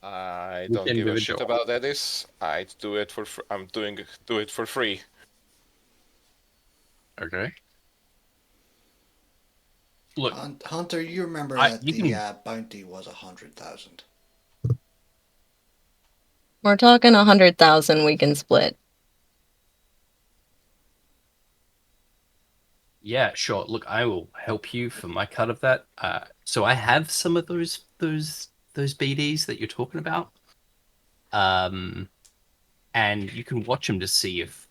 I Which don't give a shit individual? about Edis. I'd do it for do it for free. Okay. Look, Hunter, you remember that you the can. bounty was 100,000. We're talking 100,000 we can split. Yeah, sure. Look, I will help you for my cut of that. So I have some of those BDs that you're talking about. And you can watch them to see if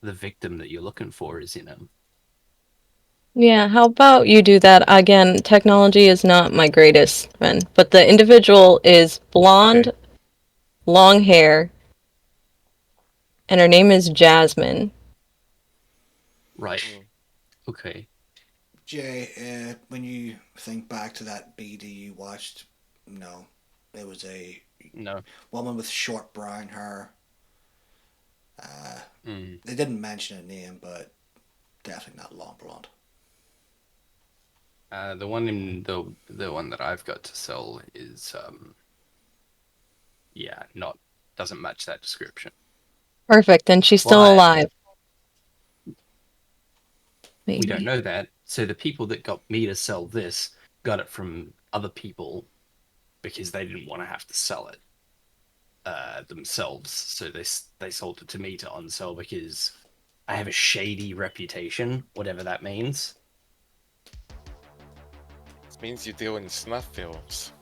the victim that you're looking for is in them. Yeah, how about you do that? Again, technology is not my greatest friend, but the individual is blonde, Okay. long hair, and her name is Jasmine. Right. Mm. Okay. Jay, when you think back to that BD you watched, no, it was a No. woman with short brown hair. Uh, Mm. they didn't mention a name, but definitely not long blonde. The one in the one that I've got to sell is yeah, doesn't match that description. Perfect, then she's still But alive. we Maybe. don't know that. So the people that got me to sell this got it from other people because they didn't want to have to sell it themselves. So they sold it to me to unsell because I have a shady reputation, whatever that means. It means you deal in snuff films.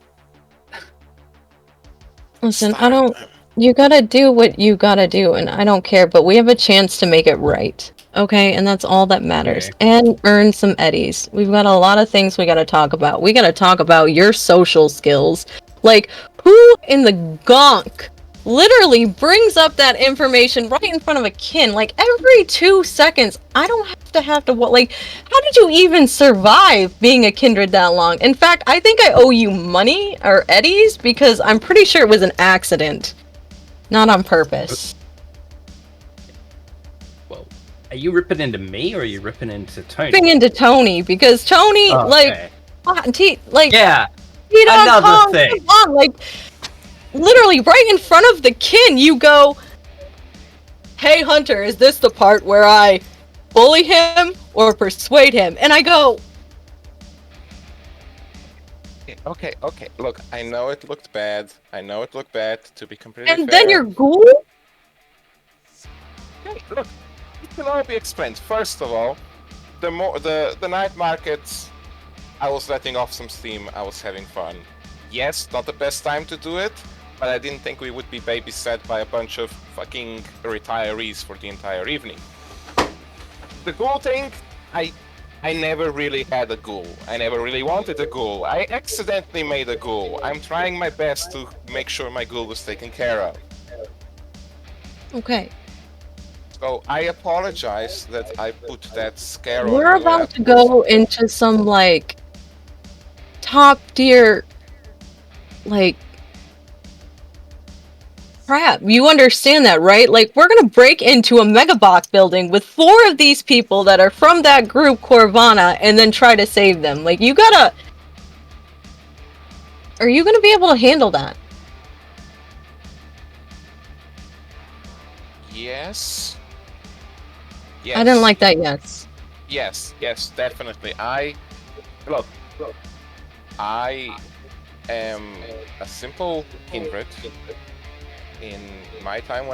Listen, Start them. you gotta do what you gotta do, and I don't care, but we have a chance to make it right. Okay, and that's all that matters. Okay. And earn some eddies. We've got a lot of things we gotta talk about. We gotta talk about your social skills. Like, who in the gonk literally brings up that information right in front of a kin? Like, every 2 seconds. I don't have to what? Like, how did you even survive being a kindred that long? In fact, I think I owe you money or eddies because I'm pretty sure it was an accident. Not on purpose. Well, are you ripping into me or are you ripping into Tony? Ripping into Tony because Tony, Oh, okay. Yeah, another thing. Come on, like, literally right in front of the kin, you go, "Hey Hunter, is this the part where I bully him or persuade him?" And I go, Okay. Look, I know it looked bad. To be completely and fair. then you're ghoul? Hey, look, it can all be explained. First of all, the night markets, I was letting off some steam. I was having fun. Yes, not the best time to do it, but I didn't think we would be babysat by a bunch of fucking retirees for the entire evening. The ghoul thing, I never really had a ghoul. I never really wanted a ghoul. I accidentally made a ghoul. I'm trying my best to make sure my ghoul was taken care of. Okay. So I apologize that I put that scare on We're you. about to go into some, like, top tier, like, crap. You understand that, right? Like, we're gonna break into a mega box building with 4 of these people that are from that group, Corvana, and then try to save them. Like, you gotta... Are you gonna be able to handle that? Yes. I didn't like that, yes. Yes, definitely. Look, I am a simple kindred. In my time,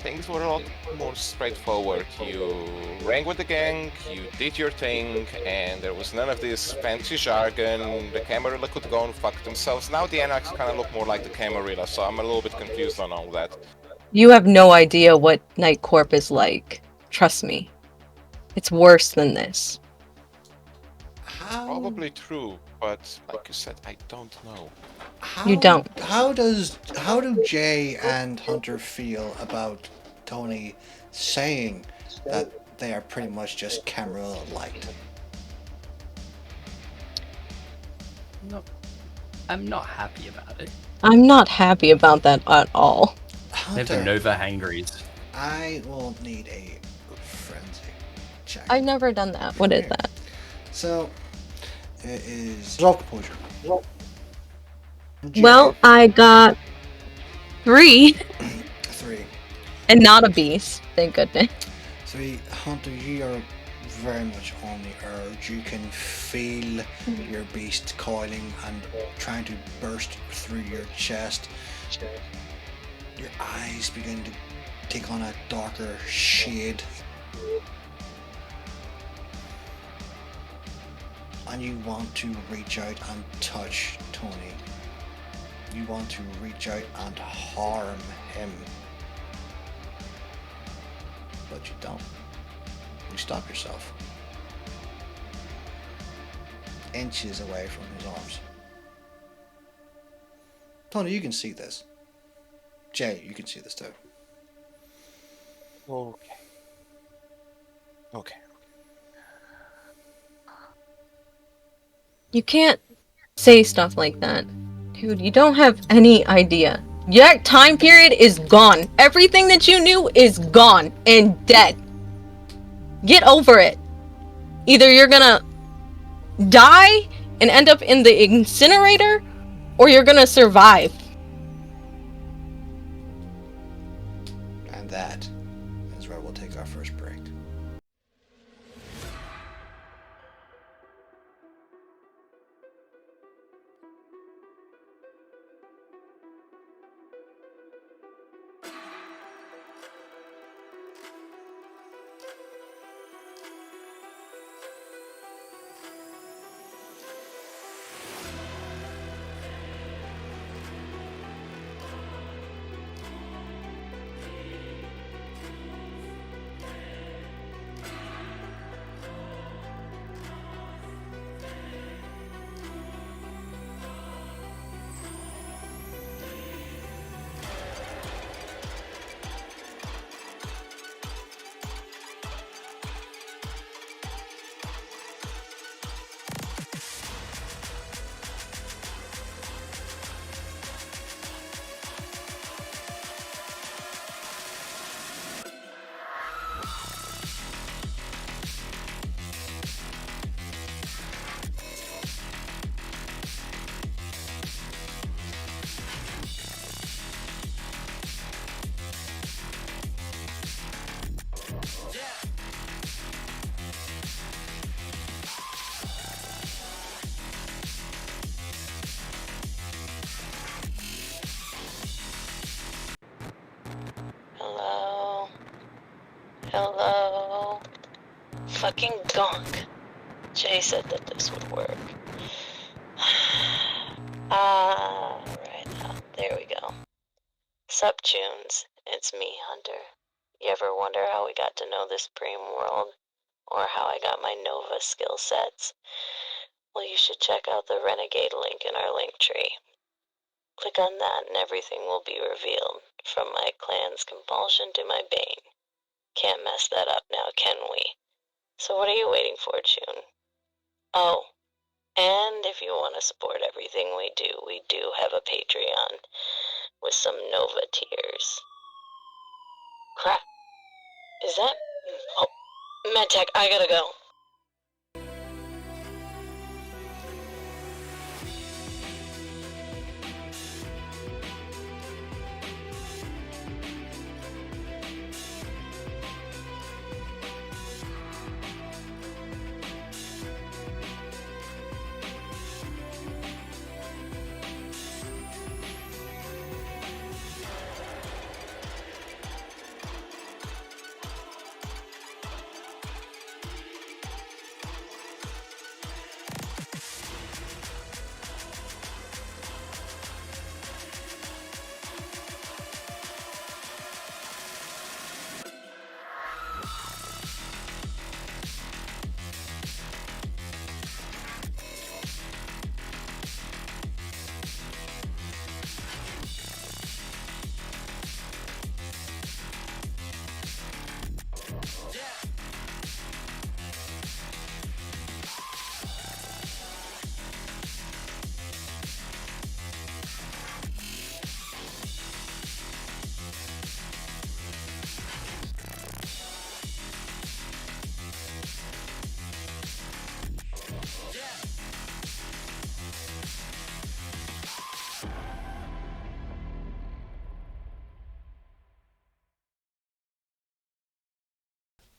things were a lot more straightforward. You rang with the gang, you did your thing, and there was none of this fancy jargon. The Camarilla could go and fuck themselves. Now the Anarchs kind of look more like the Camarilla, so I'm a little bit confused on all that. You have no idea what Night Corp is like. Trust me. It's worse than this. Probably true, but like you said, I don't know. You don't. How do Jay and Hunter feel about Tony saying that they are pretty much just camera light? No, I'm not happy about it. I'm not happy about that at all. They're the Hunter, Nova Hangries. I will need a frenzy check. I've never done that. What is that? So it is resolve composure. Jay, Well, I got 3 3. and not a beast. Thank goodness. 3. Hunter, you are very much on the urge. You can feel your beast coiling and trying to burst through your chest. Your eyes begin to take on a darker shade. And you want to reach out and touch Tony. You want to reach out and harm him. But you don't. You stop yourself. Inches away from his arms. Tony, you can see this. Jay, you can see this too. Okay. You can't say stuff like that. Dude, you don't have any idea. Your time period is gone. Everything that you knew is gone and dead. Get over it. Either you're gonna die and end up in the incinerator, or you're gonna survive. And that is where we'll take our first break. Hello? Hello? Fucking gonk. Jay said that this would work. Right now. There we go. Sup, Tunes. It's me, Hunter. You ever wonder how we got to know this Supreme world? Or how I got my Nova skill sets? Well, you should check out the Renegade link in our link tree. Click on that and everything will be revealed, from my clan's compulsion to my bane. Can't mess that up now, can we? So what are you waiting for, June? Oh, and if you want to support everything we do have a Patreon with some Nova tiers. Crap. Is that... Oh, MedTech, I gotta go.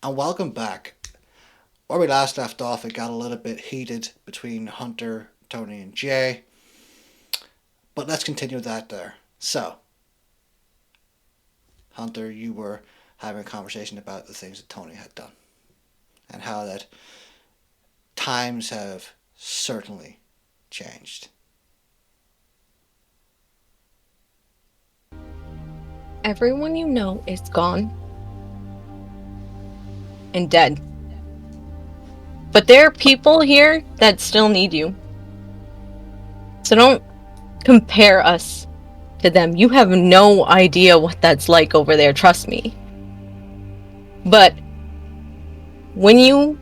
And welcome back. Where we last left off, it got a little bit heated between Hunter, Tony, and Jay. But let's continue that there. So, Hunter, you were having a conversation about the things that Tony had done. And how that times have certainly changed. Everyone you know is gone. And dead. But there are people here that still need you. So don't compare us to them. You have no idea what that's like over there, trust me. But when you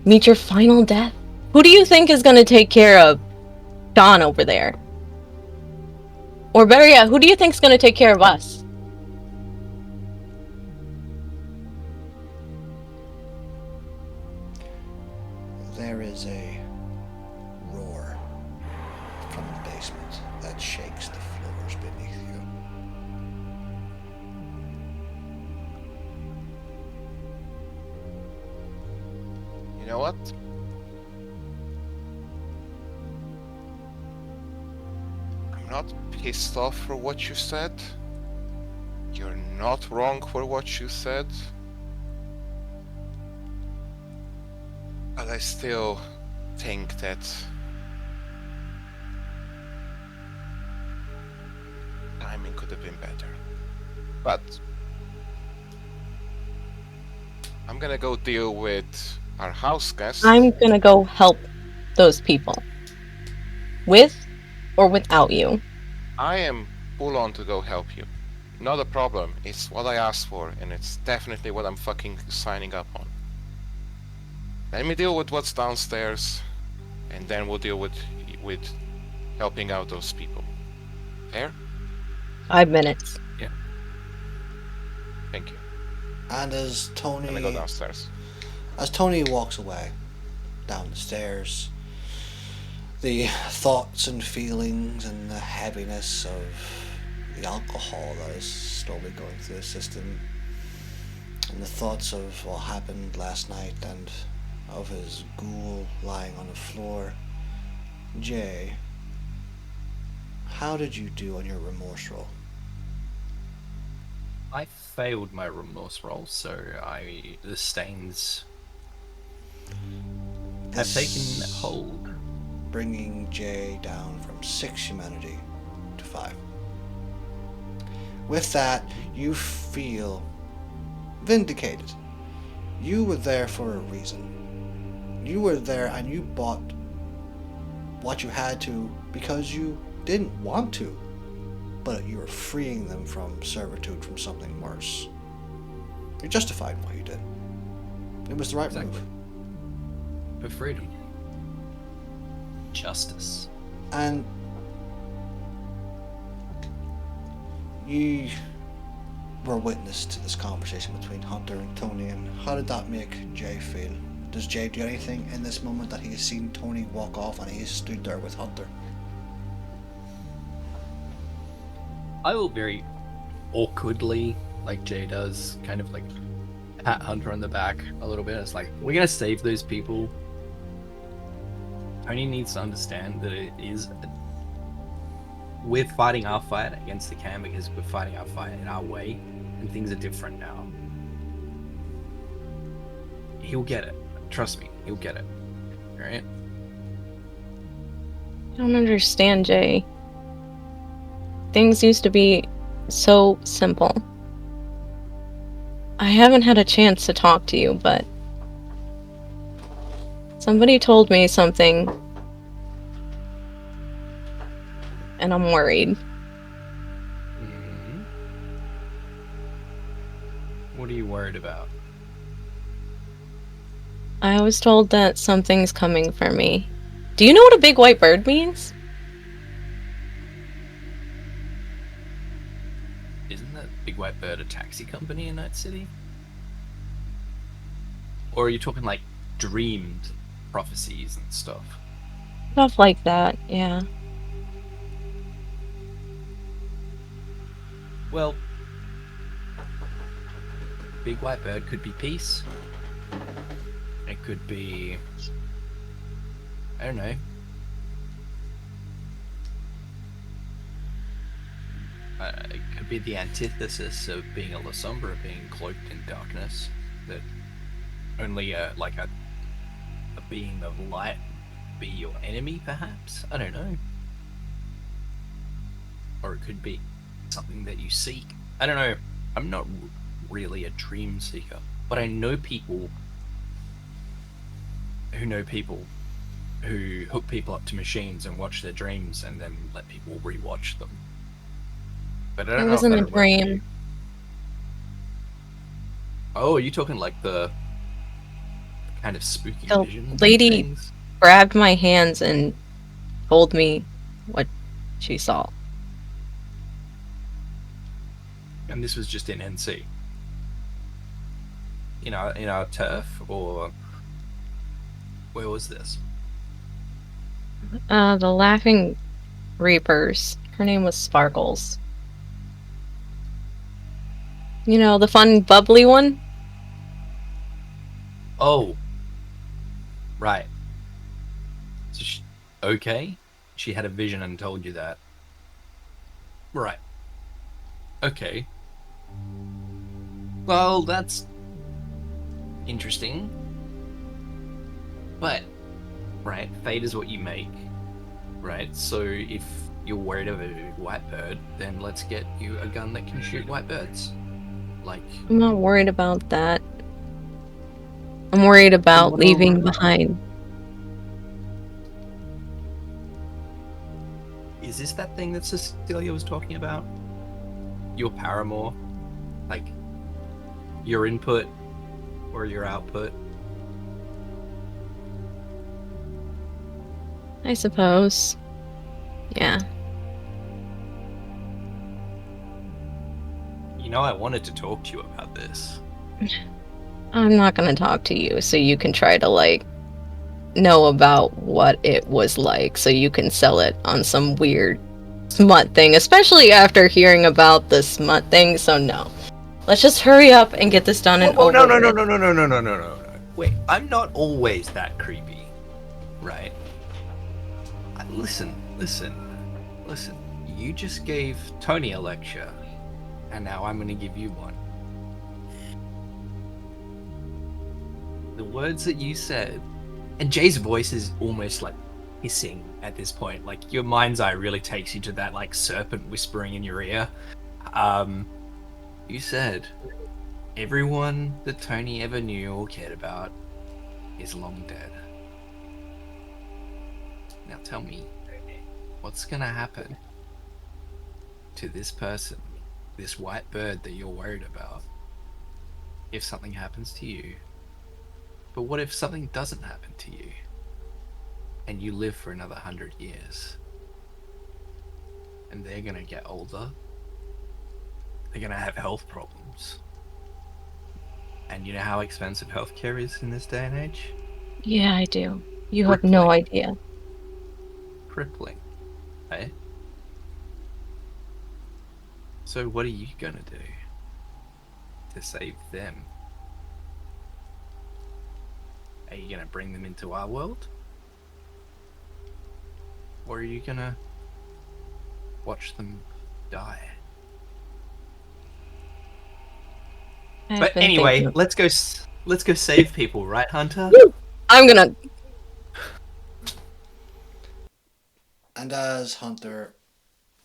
meet your final death, who do you think is going to take care of Don over there? Or better yet, who do you think is going to take care of us? You know what? I'm not pissed off for what you said. You're not wrong for what you said. But I still think that timing could have been better. But I'm gonna go deal with our house guest. I'm gonna go help those people. With or without you. I am full on to go help you. Not a problem. It's what I asked for, and it's definitely what I'm fucking signing up on. Let me deal with what's downstairs, and then we'll deal with helping out those people. Fair? 5 minutes. Thank you. And as I'm gonna go downstairs. As Tony walks away down the stairs, the thoughts and feelings and the heaviness of the alcohol that is slowly going through the system, and the thoughts of what happened last night and of his ghoul lying on the floor. Jay, how did you do on your remorse roll? I failed my remorse roll, so the stains have taken hold. Bringing Jay down from 6 humanity to 5. With that, you feel vindicated. You were there for a reason. You were there and you bought what you had to because you didn't want to, but you were freeing them from servitude, from something worse. You're justified in what you did. It was the right move. For freedom. Justice. And you were witness to this conversation between Hunter and Tony, and how did that make Jay feel? Does Jay do anything in this moment that he has seen Tony walk off and he has stood there with Hunter? I will very awkwardly, like Jay does, kind of like pat Hunter on the back a little bit. It's like, we're gonna save those people. Tony needs to understand that we're fighting our fight against the can because we're fighting our fight in our way, and things are different now. He'll get it. Trust me, he'll get it. Alright? I don't understand, Jay. Things used to be so simple. I haven't had a chance to talk to you, but somebody told me something, and I'm worried. Mm-hmm. What are you worried about? I was told that something's coming for me. Do you know what a big white bird means? Isn't that Big White Bird a taxi company in Night City? Or are you talking like dreamed prophecies and stuff? Stuff like that, yeah. Well, Big White Bird could be peace. It could be, I don't know. It could be the antithesis of being a Lasombra, being cloaked in darkness. That only a being of light be your enemy, perhaps? I don't know. Or it could be something that you seek. I don't know. I'm not really a dream seeker, but I know people who hook people up to machines and watch their dreams and then let people rewatch them. But I don't It know wasn't if a that'd work for you. dream. Oh, are you talking like the kind of spooky The vision lady things? grabbed my hands and told me what she saw. And this was just in NC. In our turf, or where was this? The Laughing Reapers. Her name was Sparkles. You know, the fun, bubbly one? Oh, Right. So okay. She had a vision and told you that. Right. Okay. Well, that's interesting. But, right, fate is what you make. Right? So if you're worried of a white bird, then let's get you a gun that can shoot white birds. Like, I'm not worried about that. I'm worried about what are we leaving worried about? behind. Is this that thing that Cecilia was talking about? Your paramour? Like, your input or your output? I suppose. Yeah. You know, I wanted to talk to you about this. I'm not gonna talk to you, so you can try to, like, know about what it was like, so you can sell it on some weird smut thing, especially after hearing about the smut thing, so no. Let's just hurry up and get this done and Oh, no, over no, no, with. no, no, no, no, no, no, no. Wait, I'm not always that creepy, right? Listen. You just gave Tony a lecture, and now I'm going to give you one. The words that you said, and Jay's voice is almost like hissing at this point. Like your mind's eye really takes you to that like serpent whispering in your ear. You said everyone that Tony ever knew or cared about is long dead. Now tell me, what's gonna happen to this person, this white bird that you're worried about, if something happens to you? But what if something doesn't happen to you and you live for another 100 years? And they're gonna get older. They're gonna have health problems. And you know how expensive healthcare is in this day and age? Yeah, I do. You have no Crippling. idea. Crippling. Eh? So what are you gonna do to save them? Are you gonna bring them into our world? Or are you gonna watch them die? I've But been anyway, thinking. let's go save people, right, Hunter? I'm gonna. And as Hunter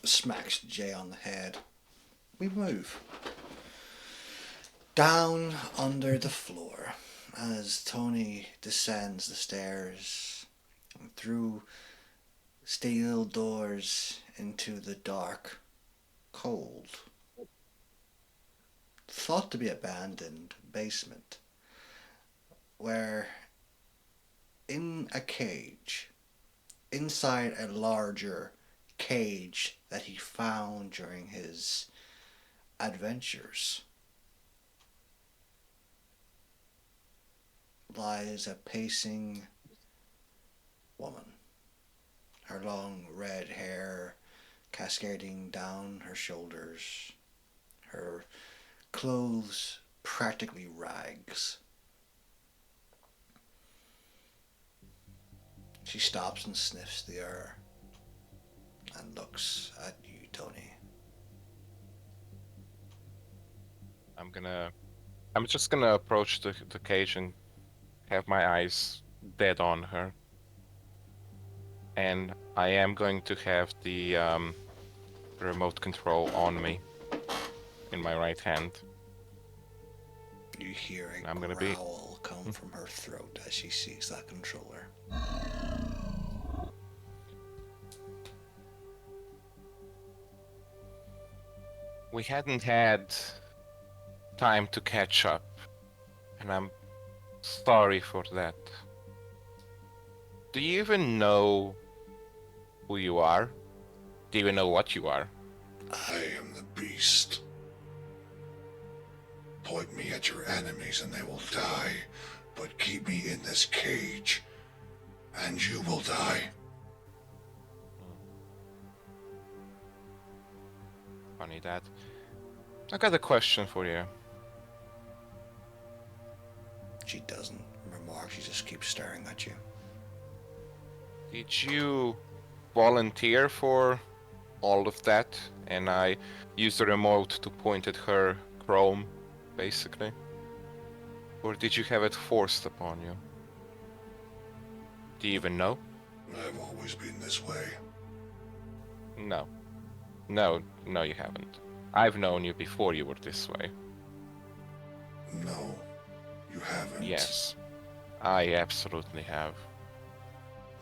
smacks Jay on the head, we move down under the floor as Tony descends the stairs through steel doors into the dark, cold, thought to be abandoned basement, where in a cage, inside a larger cage that he found during his adventures, lies a pacing woman, her long red hair cascading down her shoulders, her clothes practically rags. She stops and sniffs the air and looks at you, Tony. I'm just gonna approach the cage and have my eyes dead on her. And I am going to have the remote control on me in my right hand. You hear a I'm gonna be growl come from her throat as she sees that controller. We hadn't had time to catch up, and I'm sorry for that. Do you even know who you are? Do you even know what you are? I am the beast. Point me at your enemies and they will die, but keep me in this cage and you will die. Funny that. I got a question for you. She doesn't remark. She just keeps staring at you. Did you volunteer for all of that? And I use the remote to point at her chrome, basically. Or did you have it forced upon you? Do you even know? I've always been this way. No. No, you haven't. I've known you before you were this way. No, you haven't. Yes, I absolutely have.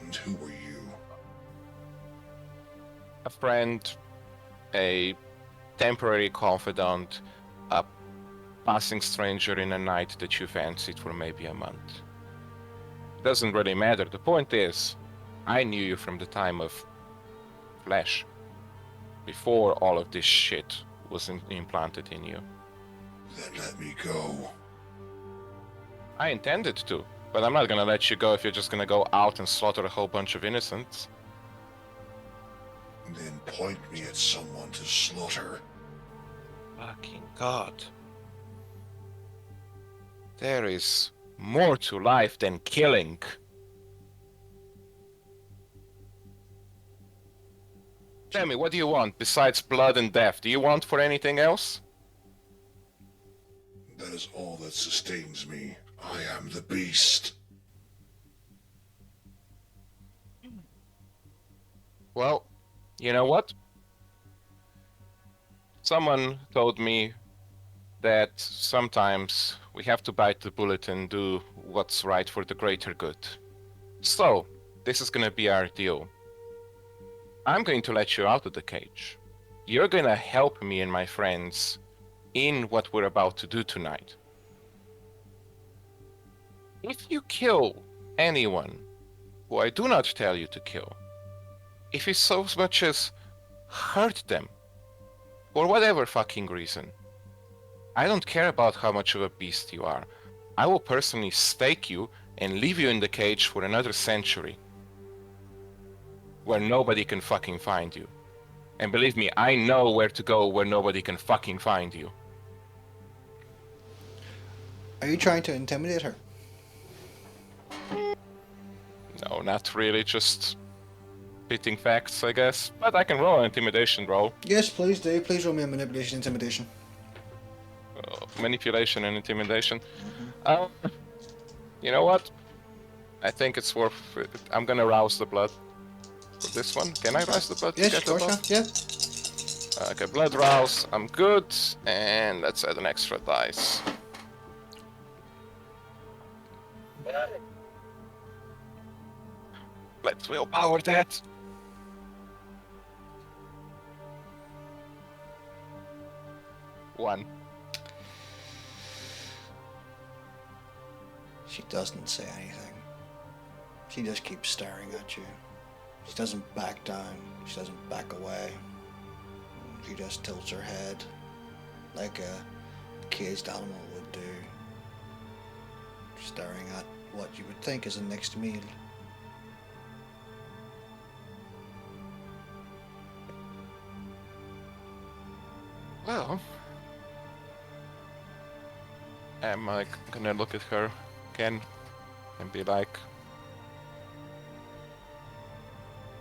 And who were you? A friend, a temporary confidant, a passing stranger in a night that you fancied for maybe a month. Doesn't really matter. The point is, I knew you from the time of Flesh, before all of this shit was implanted in you. Then let me go. I intended to, but I'm not gonna let you go if you're just gonna go out and slaughter a whole bunch of innocents. Then point me at someone to slaughter. Fucking God. There is more to life than killing. Tell me, what do you want besides blood and death? Do you want for anything else? That is all that sustains me. I am the beast. Well, you know what? Someone told me that sometimes we have to bite the bullet and do what's right for the greater good. So, this is gonna be our deal. I'm going to let you out of the cage. You're gonna help me and my friends in what we're about to do tonight. If you kill anyone who I do not tell you to kill, if you so much as hurt them, for whatever fucking reason, I don't care about how much of a beast you are. I will personally stake you and leave you in the cage for another century, where nobody can fucking find you. And believe me, I know where to go where nobody can fucking find you. Are you trying to intimidate her? No, not really, just spitting facts, I guess. But I can roll an intimidation roll. Yes, please do. Please roll me a manipulation intimidation. Manipulation and intimidation. You know what? I think it's worth it. I'm gonna rouse the blood for this one. Can I rouse the blood? to Yes, get of the course, buff? yeah. Okay, blood rouse. I'm good. And let's add an extra dice. Let's willpower that. One. She doesn't say anything. She just keeps staring at you. She doesn't back down. She doesn't back away. She just tilts her head like a caged animal would do, staring at what you would think is a next meal. Well, I'm like gonna look at her again and be like,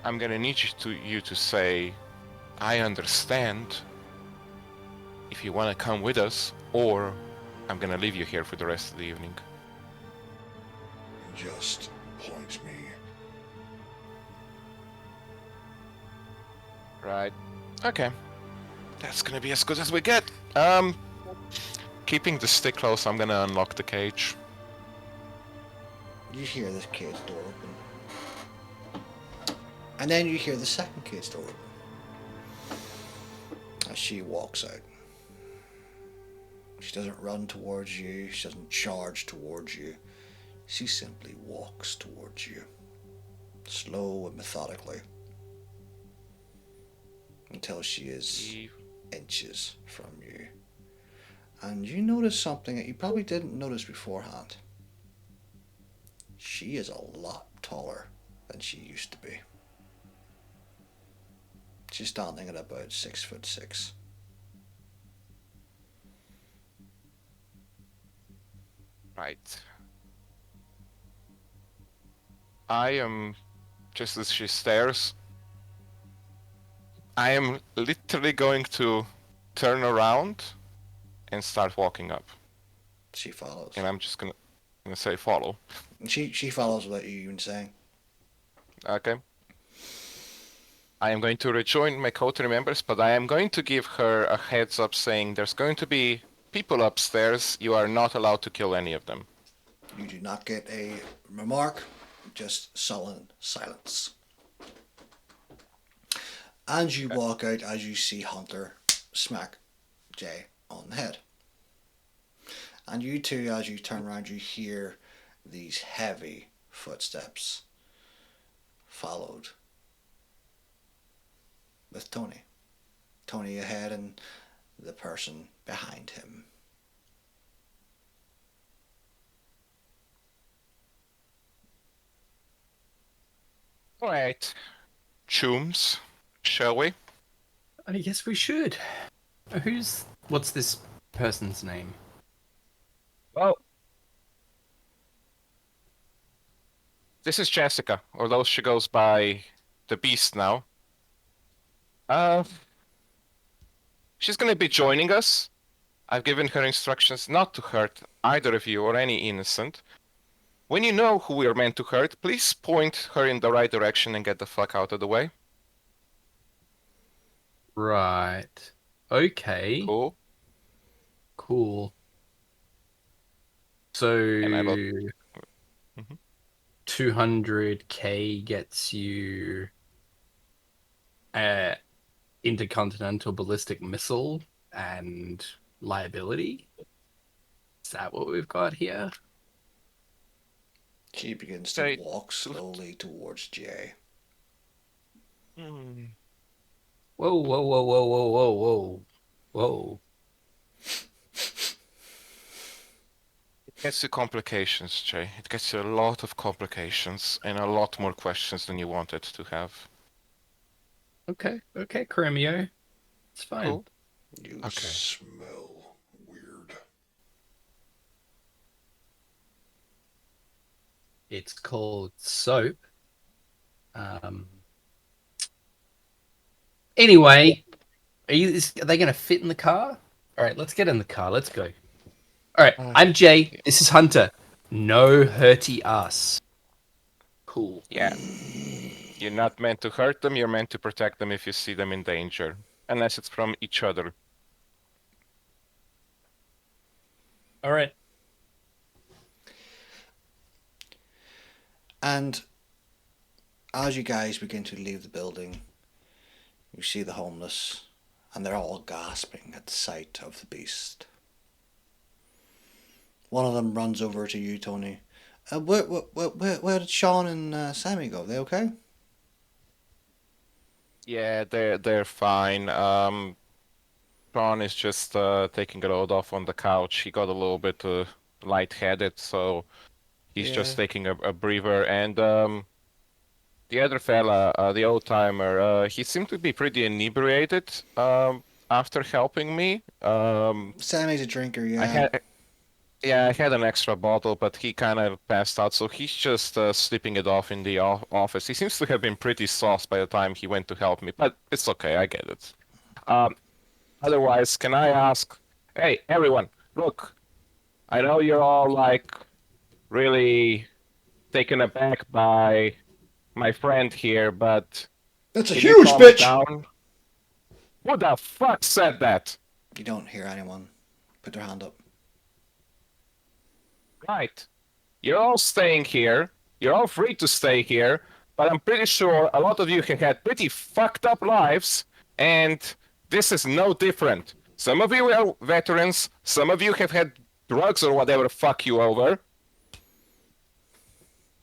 I'm gonna need you to say, I understand if you wanna come with us, or I'm gonna leave you here for the rest of the evening. Just point me. Right. Okay. That's gonna be as good as we get. Keeping the stick close, I'm gonna unlock the cage. You hear this cage door open. And then you hear the second cage door open. As she walks out. She doesn't run towards you. She doesn't charge towards you. She simply walks towards you. Slow and methodically. Until she is inches from you. And you notice something that you probably didn't notice beforehand. She is a lot taller than she used to be. She's standing at about 6'6". Right. I am, just as she stares, I am literally going to turn around and start walking up. She follows. And I'm just gonna say follow. She follows without you even saying. Okay. I am going to rejoin my coterie members, but I am going to give her a heads up saying there's going to be people upstairs. You are not allowed to kill any of them. You do not get a remark, just sullen silence. And you walk out as you see Hunter smack Jay on the head. And you two, as you turn around, you hear these heavy footsteps, followed with Tony. Tony ahead and the person behind him. All right, chooms, shall we? I guess we should. What's this person's name? Well, this is Jessica, although she goes by the Beast now. She's gonna be joining us. I've given her instructions not to hurt either of you or any innocent. When you know who we are meant to hurt, please point her in the right direction and get the fuck out of the way. Right. Okay. Cool. Cool. So And I look. 200k gets you intercontinental ballistic missile and liability. Is that what we've got here? She begins to walk slowly towards Jay. Whoa, whoa, whoa, whoa, whoa, whoa, whoa. Whoa. It gets you complications, Jay. It gets you a lot of complications and a lot more questions than you wanted to have. Okay, Chromio. It's fine. Cool. You Okay. smell weird. It's called soap. Anyway, are they going to fit in the car? All right, let's get in the car. Let's go. All right, I'm Jay. This is Hunter. No hurty us. Cool. Yeah. You're not meant to hurt them, you're meant to protect them if you see them in danger. Unless it's from each other. All right. And as you guys begin to leave the building, you see the homeless, and they're all gasping at the sight of the beast. One of them runs over to you, Tony. Where did Sean and Sammy go? They okay? Yeah, they're fine. Sean is just taking a load off on the couch. He got a little bit lightheaded, so he's just taking a breather. And the other fella, the old timer, he seemed to be pretty inebriated after helping me. Sammy's a drinker, yeah. I had an extra bottle, but he kind of passed out, so he's just sleeping it off in the office. He seems to have been pretty sauced by the time he went to help me, but it's okay, I get it. Otherwise, can I ask, hey, everyone, look, I know you're all like really taken aback by my friend here, but That's a can you huge calm it bitch! down? Who the fuck said that? You don't hear anyone put their hand up. Right. You're all staying here. You're all free to stay here, but I'm pretty sure a lot of you have had pretty fucked up lives, and this is no different. Some of you are veterans, some of you have had drugs or whatever fuck you over.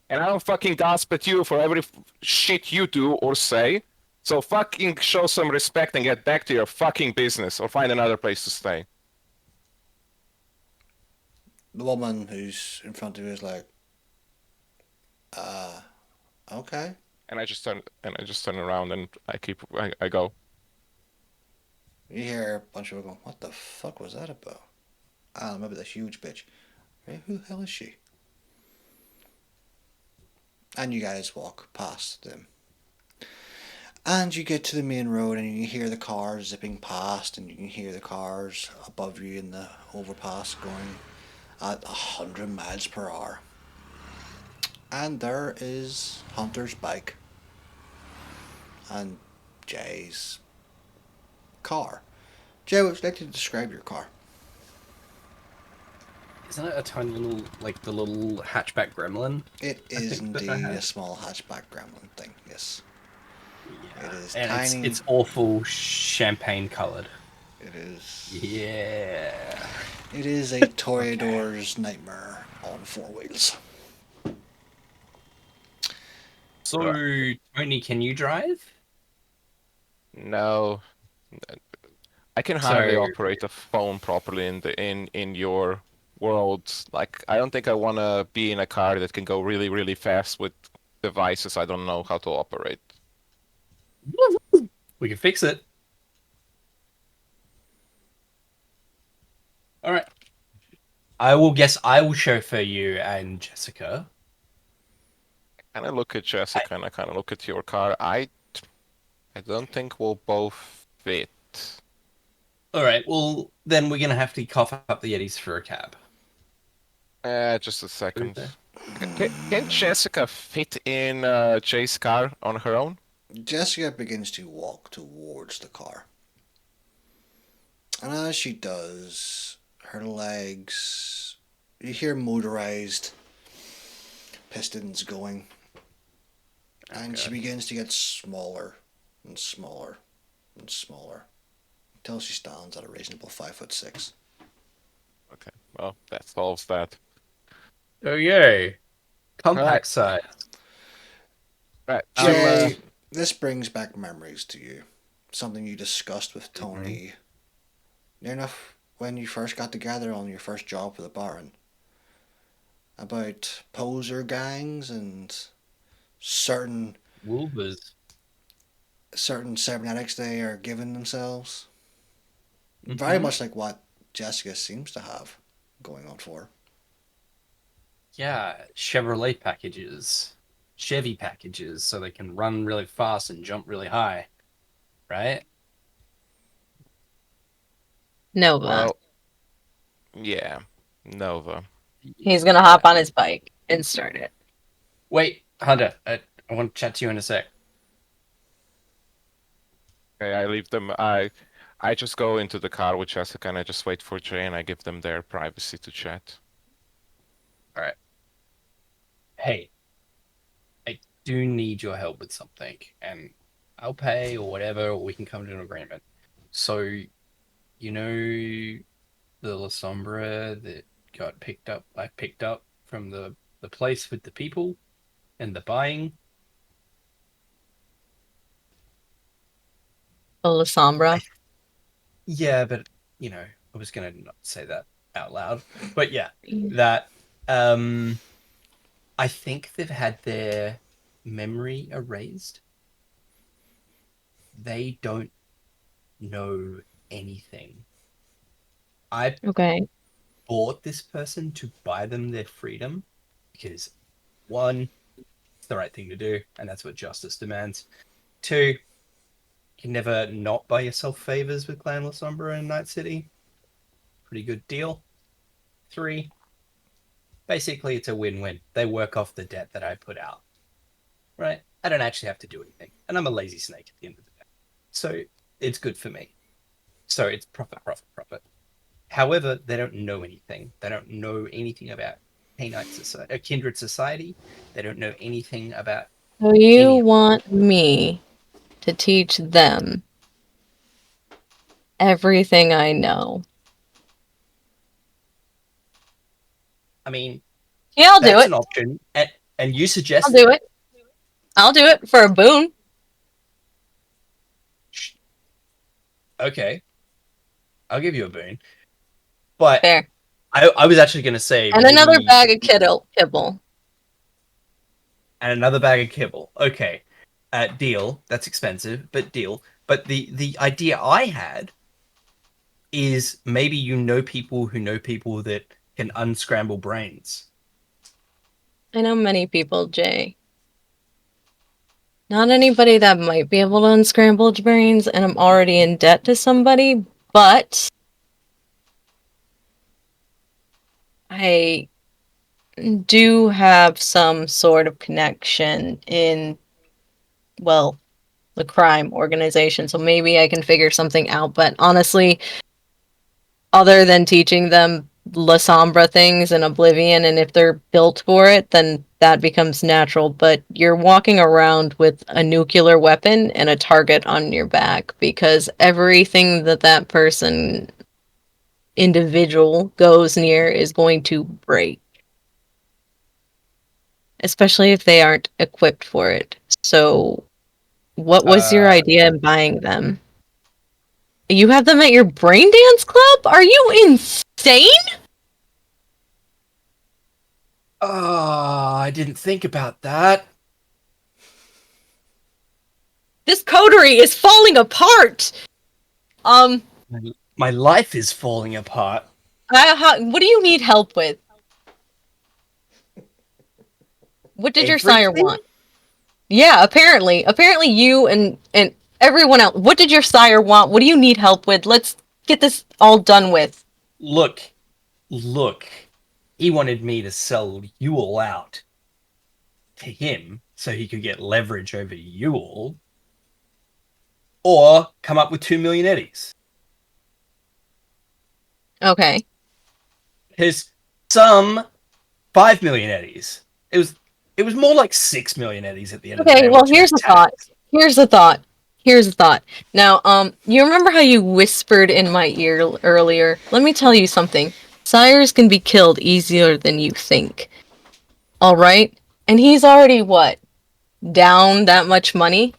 And I don't fucking gasp at you for every shit you do or say. So fucking show some respect and get back to your fucking business or find another place to stay. The woman who's in front of you is like, okay. And I just turn around and I go. You hear a bunch of people going, what the fuck was that about? Maybe the huge bitch. Right? Who the hell is she? and you guys walk past them. And you get to the main road and you hear the cars zipping past, and you can hear the cars above you in the overpass going at 100 miles per hour. And there is Hunter's bike and Jay's car. Jay, would you like to describe your car? Isn't it a tiny little, like the little hatchback gremlin? It I is think that I indeed had. a small hatchback gremlin thing, yes. Yeah, It is and tiny. it's awful champagne colored. It is. Yeah. It is a Toreador's nightmare on four wheels. So, Tony, can you drive? No, I can hardly So, operate a phone properly in your world. Like, I don't think I want to be in a car that can go really, really fast with devices I don't know how to operate. we can fix it. All right. I will chauffeur you and Jessica. And I look at Jessica and I kind of look at your car. I don't think we'll both fit. All right. Well, then we're gonna have to cough up the Yetis for a cab. Just a Who's second. there? Can Jessica fit in Jay's car on her own? Jessica begins to walk towards the car. And as she does, her legs, you hear motorized pistons going. And she Okay. begins to get smaller and smaller and smaller until she stands at a reasonable 5'6". Okay, well, that solves that. Oh yay! All right, Compact size. right. Jay, this brings back memories to you. Something you discussed with Tony near enough when you first got together on your first job for the Baron. About poser gangs and certain Wolvers. cybernetics they are giving themselves. Very Mhm. much like what Jessica seems to have going on for her. Yeah, Chevrolet packages, Chevy packages, so they can run really fast and jump really high, right? Nova. Well, yeah, Nova. He's gonna Yeah. hop on his bike and start it. Wait, Hunter, I want to chat to you in a sec. Okay, I leave them. I just go into the car with Jessica and I just wait for Jay and I give them their privacy to chat. All right. Hey, I do need your help with something, and I'll pay or whatever, or we can come to an agreement. So, you know, the La Sombra that got I picked up from the place with the people and the buying. Oh, La Sombra. Yeah, but I was gonna not say that out loud. But yeah, that um I think they've had their memory erased. They don't know anything. I Okay. bought this person to buy them their freedom because one, it's the right thing to do, and that's what justice demands. Two, you can never not buy yourself favors with Clan La Sombra in Night City. Pretty good deal. Three, basically it's a win-win. They work off the debt that I put out. Right? I don't actually have to do anything. And I'm a lazy snake at the end of the day. So it's good for me. So it's profit, profit, profit. However, they don't know anything. They don't know anything about Canine society, kindred society. They don't know anything about So you any of it. want me to teach them everything I know? I mean, Yeah, I'll do that's it. an option. And you I'll suggested do it. I'll do it for a boon. okay, I'll give you a boon. But Fair. I was actually going to say And another maybe bag of kibble. and another bag of kibble. Okay, deal. That's expensive, but deal. But the idea I had is maybe you know people who know people that can unscramble brains. I know many people, Jay. Not anybody that might be able to unscramble brains, and I'm already in debt to somebody, but I do have some sort of connection in, well, the crime organization, so maybe I can figure something out. But honestly, other than teaching them La Sombra things and Oblivion, and if they're built for it, then that becomes natural. But you're walking around with a nuclear weapon and a target on your back because everything that that person, individual, goes near is going to break. Especially if they aren't equipped for it. So, what was your idea in buying them? You have them at your brain dance club? Are you insane? Oh, I didn't think about that. This coterie is falling apart. My life is falling apart. What do you need help with? What did your sire Everything? want? Yeah, apparently you and everyone else. What did your sire want? What do you need help with? Let's get this all done with. Look. He wanted me to sell you all out to him so he could get leverage over you all, or come up with 2 million eddies. Okay. There's some 5 million eddies. It was more like 6 million eddies at the end of the day. Okay, well, once here's a thought. Here's a thought. Now, you remember how you whispered in my ear earlier? Let me tell you something. Sires can be killed easier than you think. All right? And he's already what? Down that much money?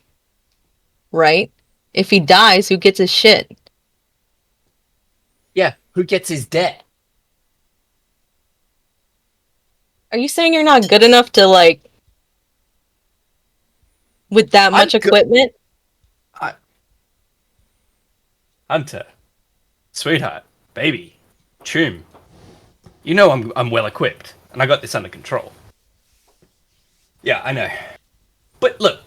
Right? If he dies, who gets his shit? Yeah, who gets his debt? Are you saying you're not good enough to, like, with that much equipment? Hunter, sweetheart, baby, Choom, you know I'm well equipped, and I got this under control. Yeah, I know. But look,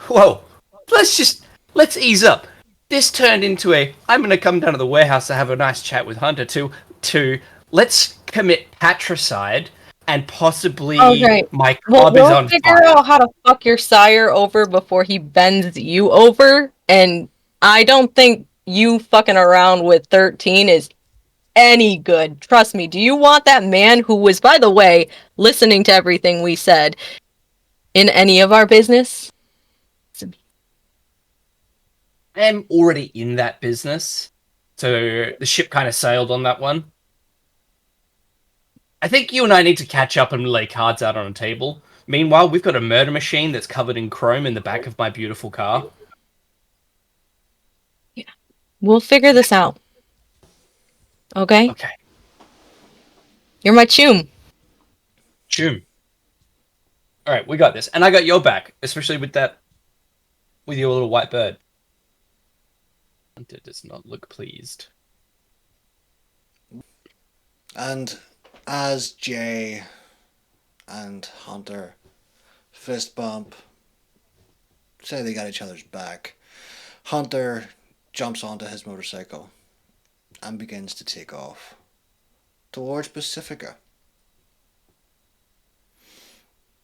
whoa, let's ease up. This turned into I'm gonna come down to the warehouse to have a nice chat with Hunter to let's commit patricide and possibly Okay. my Well, club is we'll on figure fire. out how to fuck your sire over before he bends you over, and I don't think you fucking around with 13 is any good. Trust me. Do you want that man who was, by the way, listening to everything we said in any of our business? I'm already in that business, so the ship kind of sailed on that one. I think you and I need to catch up and lay cards out on a table. Meanwhile, we've got a murder machine that's covered in chrome in the back of my beautiful car. Yeah. We'll figure this out. Okay? Okay. You're my choom. Choom. Alright, we got this. And I got your back, especially with your little white bird. Hunter does not look pleased. And as Jay and Hunter fist bump, say they got each other's back, Hunter jumps onto his motorcycle and begins to take off towards Pacifica.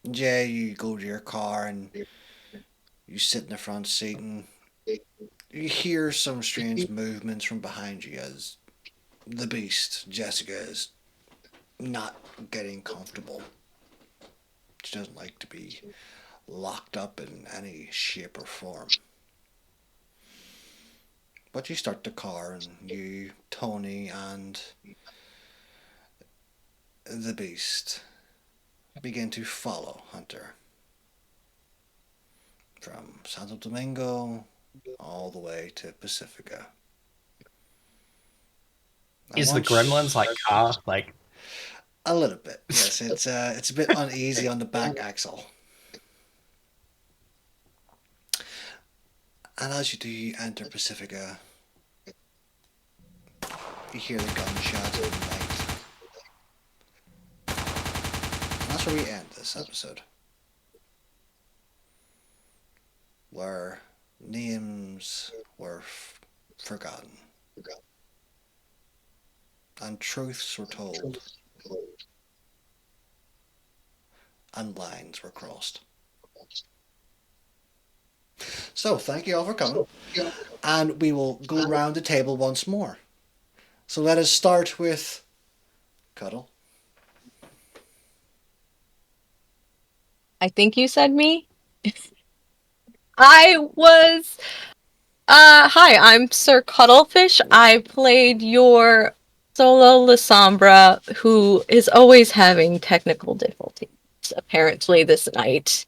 Jay, you go to your car and you sit in the front seat and you hear some strange movements from behind you as the beast, Jessica, is not getting comfortable. She doesn't like to be locked up in any shape or form. But you start the car and you, Tony, and the beast begin to follow Hunter. From Santo Domingo all the way to Pacifica. Is the Gremlins like car? Like a little bit, yes. It's a bit uneasy on the back axle. And as you do enter Pacifica, you hear the gunshots in the night. And that's where we end this episode. where names were forgotten and truths were told and lines were crossed. So, thank you all for coming, and we will go round the table once more. So, let us start with Cuddle. I think you said me? I was. Hi, I'm Sir Cuttlefish. I played your solo Lysambra, who is always having technical difficulties, apparently, this night.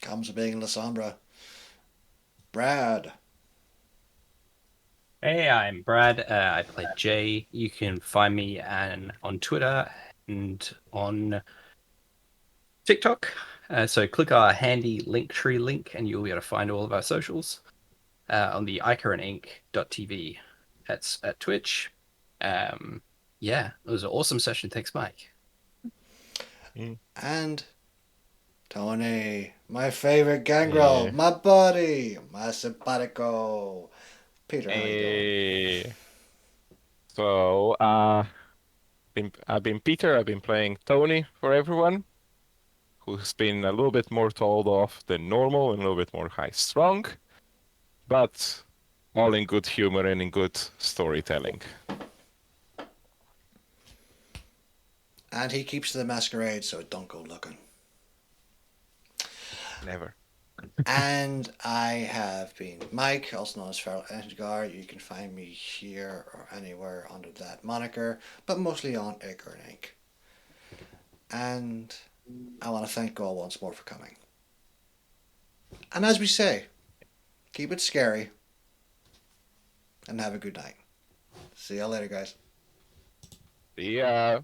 Comes of being Lysambra. Brad. Hey, I'm Brad. I play Jay. You can find me on Twitter and on TikTok. So click our handy Linktree link and you'll be able to find all of our socials on the icarinc.tv. That's at Twitch. Yeah, it was an awesome session. Thanks, Mike. And Tony, my favorite gangrel, my buddy, my simpatico. Peter, how you doing? So, I've been Peter. I've been playing Tony for everyone, who's been a little bit more told off than normal and a little bit more high strung, but all in good humor and in good storytelling. And he keeps to the masquerade, so don't go looking. Never. And I have been Mike, also known as Feral Edgar. You can find me here or anywhere under that moniker, but mostly on Acre and Ink. And I want to thank you all once more for coming. And as we say, keep it scary and have a good night. See you later, guys. See ya.